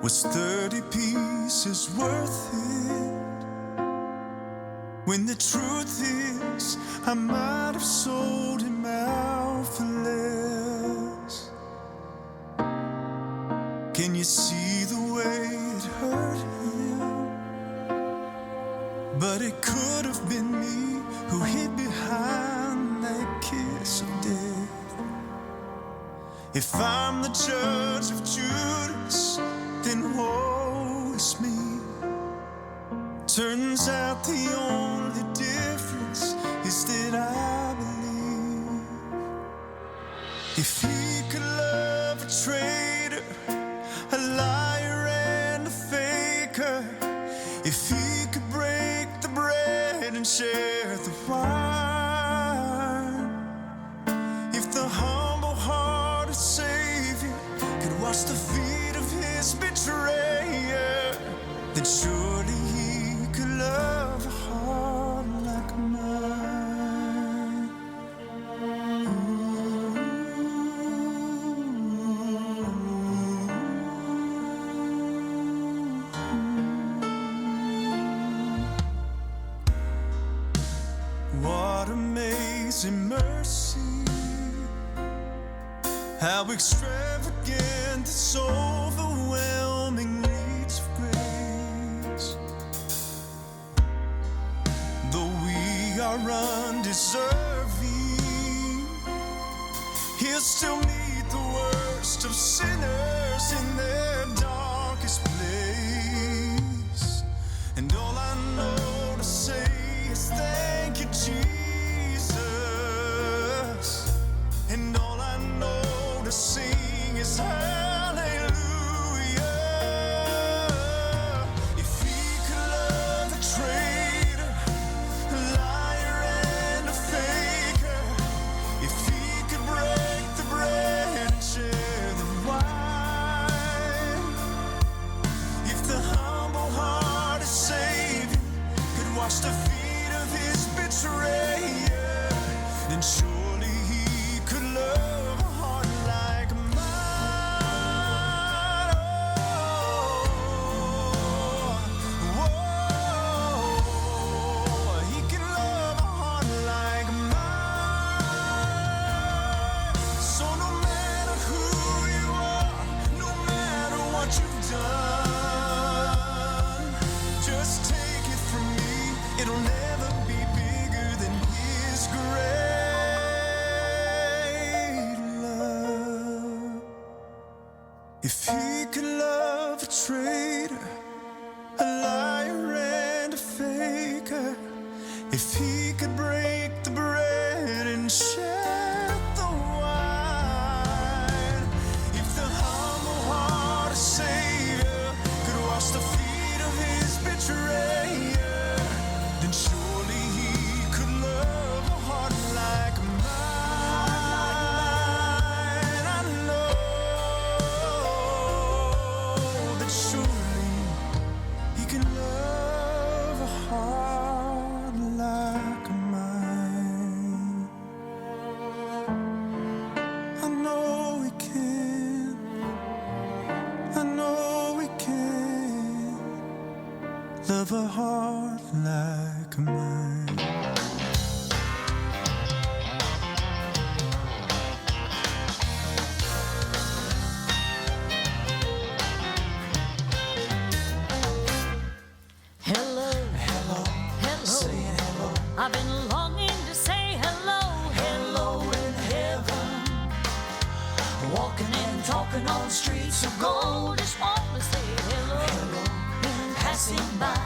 Was 30 pieces worth it? When the truth is, I might have sold him out for less. Can you see the way it hurt him? But it could have been me who hid behind that kiss of death. If I'm the judge of Judas, then woe is me. Turns out the only difference is that I believe if he could love a traitor, a liar and a faker, if he could break the bread and share the wine, if the humble-hearted Savior could wash the feet of his betrayer, then surely he could love a heart like mine. What amazing mercy, how extravagant this overwhelming reach of grace. Though we are undeserving, he'll still meet the worst of sinners in their darkest place. And all I know to say is thank you, Jesus. And all I know to sing is hallelujah. If he could love a traitor, a liar and a faker, if he could break the bread and share the wine, if the humble-hearted Savior could wash the feet of his betrayer, then surely he could love a heart like mine. Oh, he can love a heart like mine. So no matter who you are, no matter what you've done, just take it from me, it'll never be bigger than his great love. If he could love a traitor, a liar and a faker, if he could break the bread and share the wine, if the humble-hearted Savior could wash the feet of his betrayer, then surely he could love of a heart like mine. Hello, hello, hello. Saying hello. I've been longing to say hello, hello in heaven. Walking and talking on streets of gold. Just want to say hello, hello. Been passing by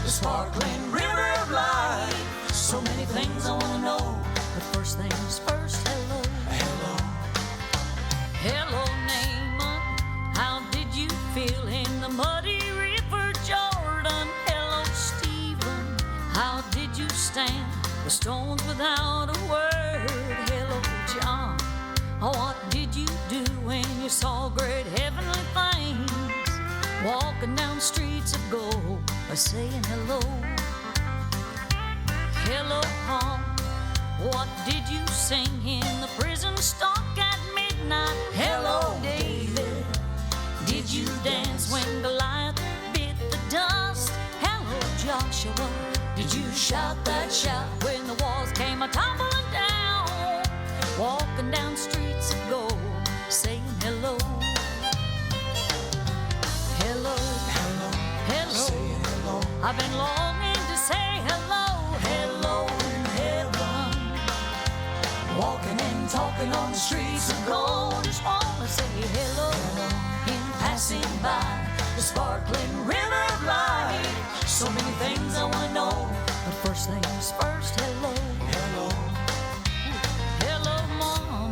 the sparkling river of life. So many things I want to know, but first things first, hello, hello. Hello, Naaman. How did you feel in the muddy river Jordan? Hello, Stephen. How did you stand the stones without a word? Hello, John. What did you do when you saw great heavenly things? Walking down streets of gold or saying hello. Hello, Paul. What did you sing in the prison stock at midnight? Hello, David. Did you dance when Goliath bit the dust? Hello, Joshua. Did you shout that shout when the walls came a-tumbling down? Walking down streets of gold, saying hello. Hello, hello, hello. Hello. I've been longing to say hello, hello in heaven. Walking and talking on the streets of gold. Just want to say hello, hello. In passing by the sparkling river of life. So many things I want to know, but first things first, hello, hello. Hello, Mama.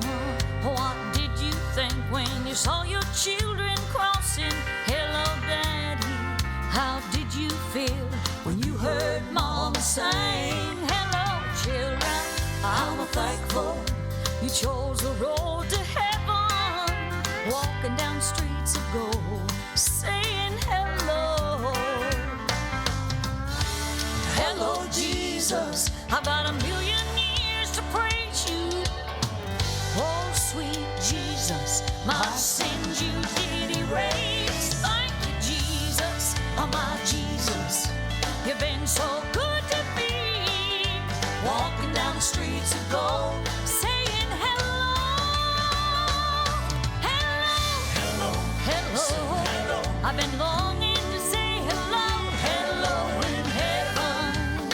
What did you think when you saw your children crossing? Hello, Daddy. How did you feel when you heard Mama sing? Hello, children. I'm thankful you chose the road to heaven. Walking down streets of gold, saying hello. Hello, Jesus. I've got a million years to praise you. Oh, sweet Jesus, my sins you did erase. Thank you, Jesus, oh my Jesus. You've been so good to me. Walking down the streets of gold, saying hello. Hello, hello, hello. I've been longing to say hello, hello in heaven.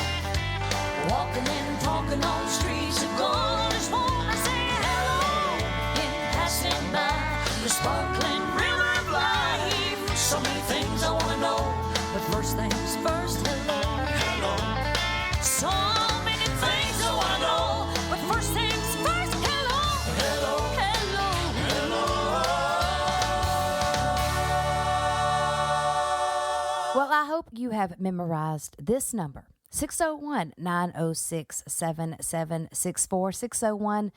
Walking and talking on the streets of gold. Just wanna say hello in passing by the sparkling river of life. So many things I wanna know, but first things first, hello, hello. So many things I wanna know, but first things first, hello, hello, hello, hello. Well, I hope you have memorized this number, 601-906-7764,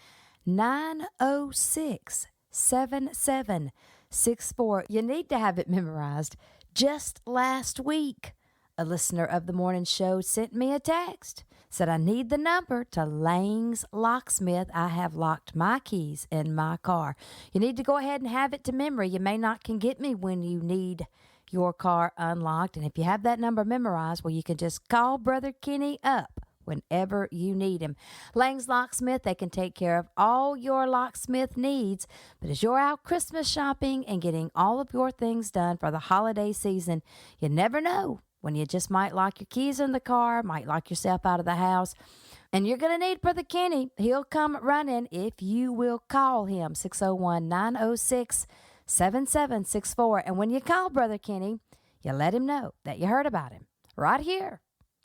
601-906-7764. You need to have it memorized. Just last week, a listener of the morning show sent me a text. Said, I need the number to Lang's Locksmith. I have locked my keys in my car. You need to go ahead and have it to memory. You may not can get me when you need your car unlocked. And if you have that number memorized, well, you can just call Brother Kenny up whenever you need him. Lang's Locksmith, they can take care of all your locksmith needs. But as you're out Christmas shopping and getting all of your things done for the holiday season, you never know when you just might lock your keys in the car, might lock yourself out of the house. And you're going to need Brother Kenny. He'll come running if you will call him, 601-906-7764. And when you call Brother Kenny, you let him know that you heard about him right here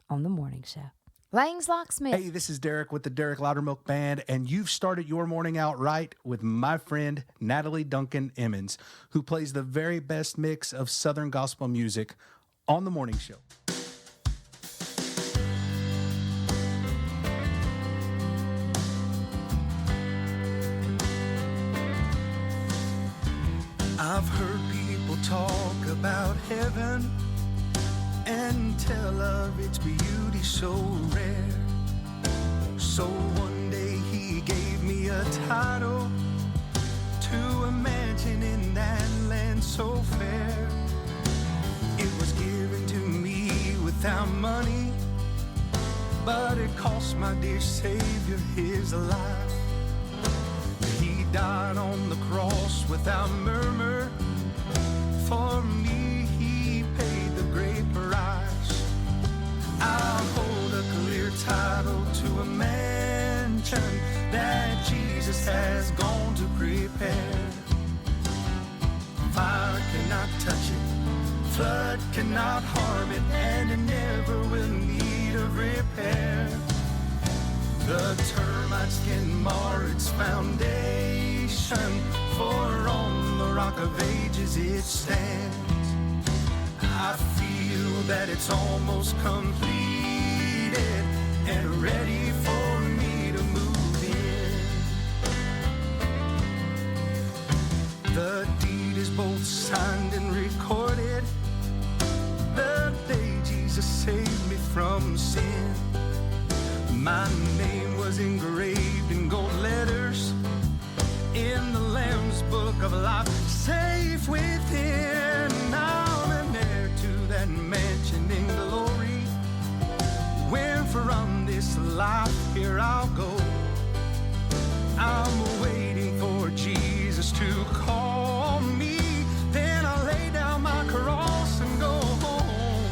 on The Morning Show. Lang's Locksmith. Hey, this is Derek with the Derek Loudermilk Band, and you've started your morning out right with my friend Natalie Duncan-Emmons, who plays the very best mix of Southern gospel music on The Morning Show. I've heard people talk about heaven and tell of its beauty so rare. So one day he gave me a title to a mansion in that land so fair. It was given to me with without money, but it cost my dear Savior his life. He died on the cross without murmur. For me, he paid the great price. I hold a clear title to a mansion that Jesus has gone to prepare. Fire cannot touch it, flood cannot harm it, and it never will need a repair. The termites can mar its foundation, for on the rock of ages it stands. I feel that it's almost completed and ready for me to move in. The deed is both signed and recorded, the day Jesus saved me from sin. My name was engraved in gold letters in the Lamb's book of life, safe within. I'm an heir to that mansion in glory. When from this life here I'll go, I'm waiting for Jesus to call me. Then I'll lay down my cross and go home.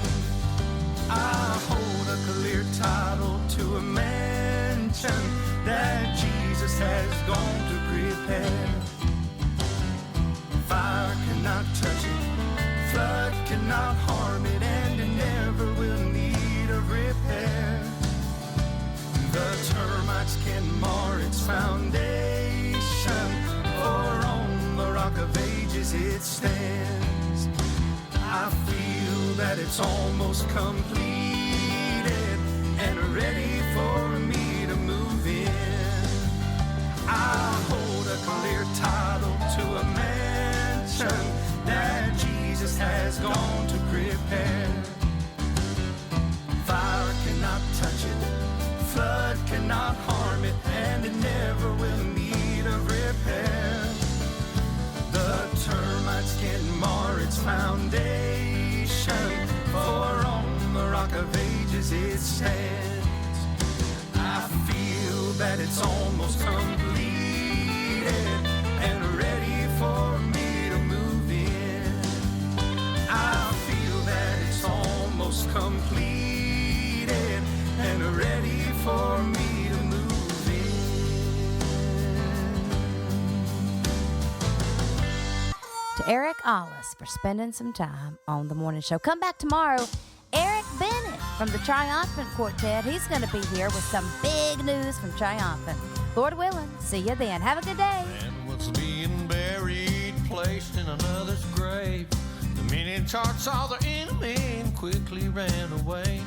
I hold a clear title to a mansion that Jesus has gone to prepare. Fire cannot touch it, flood cannot harm it, and it never will need a repair. The termites can mar its foundation, for on the rock of ages it stands. I feel that it's almost completed and ready for me to move in. I hold a clear title to a mansion that Jesus has gone to prepare. Fire cannot touch it, flood cannot harm it, and it never will need a repair. The termites can mar its foundation, for on the rock of ages it stands. I feel that it's almost completed and ready for me to move in. I feel that it's almost completed and ready for me to move in. To Eric Ollis for spending some time on the morning show. Come back tomorrow. Eric Bennett from the Triumphant Quartet. He's going to be here with some big news from Triumphant. Lord willing, see you then. Have a good day. And was being buried, placed in another's grave. The minute Chart saw their enemy and quickly ran away.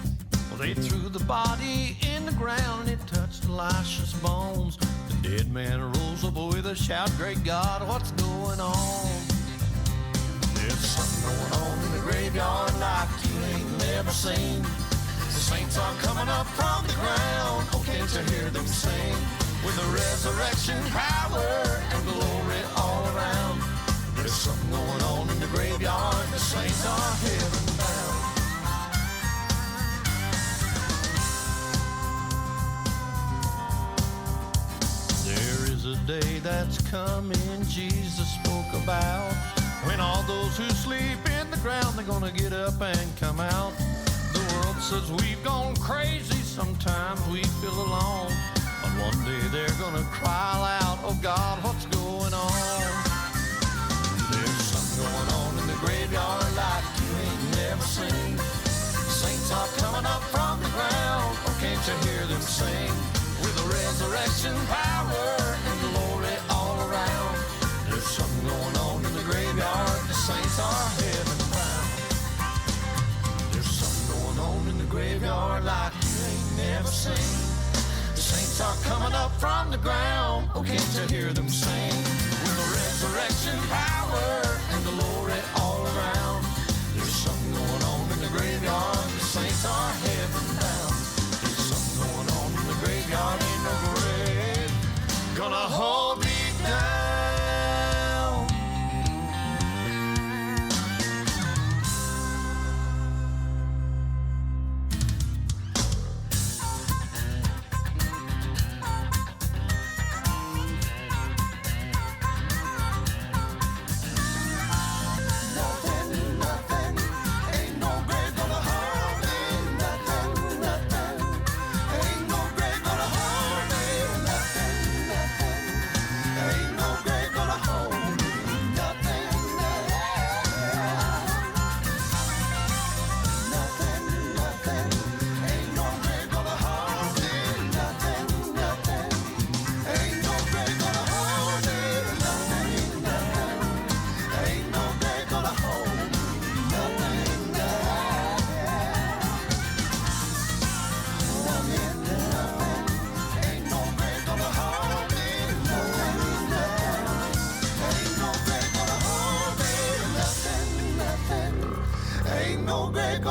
Well, they threw the body in the ground and it touched Elisha's bones. The dead man rose up with a shout, "Great God, what's going on?" There's something going on in the graveyard like you ain't never seen. The saints are coming up from the ground. Oh, can't you hear them sing? With the resurrection power and glory all around. There's something going on in the graveyard. The saints are heaven bound. There is a day that's coming Jesus spoke about, when all those who sleep in the ground, they're gonna get up and come out. The world says we've gone crazy, sometimes we feel alone. But one day they're gonna cry out, "Oh God, what's going on?" There's something going on in the graveyard like you ain't never seen. Saints are coming up from the ground, oh can't you hear them sing? With the resurrection power and glory all around. There's something going on in the graveyard, the saints are heaven bound. There's something going on in the graveyard like you ain't never seen. The saints are coming up from the ground, oh can't you hear them sing? With the resurrection power and glory all around. There's something going on in the graveyard, the saints are heaven bound. There's something going on in the graveyard, ain't no grave gonna hold me down.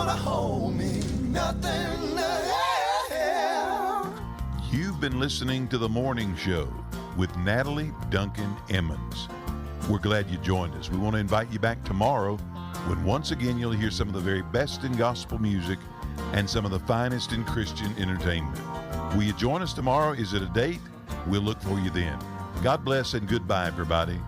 gonna hold me, nothing to hell. You've been listening to The Morning Show with Natalie Duncan-Emmons. We're glad you joined us. We want to invite you back tomorrow when once again you'll hear some of the very best in gospel music and some of the finest in Christian entertainment. Will you join us tomorrow? Is it a date? We'll look for you then. God bless and goodbye, everybody.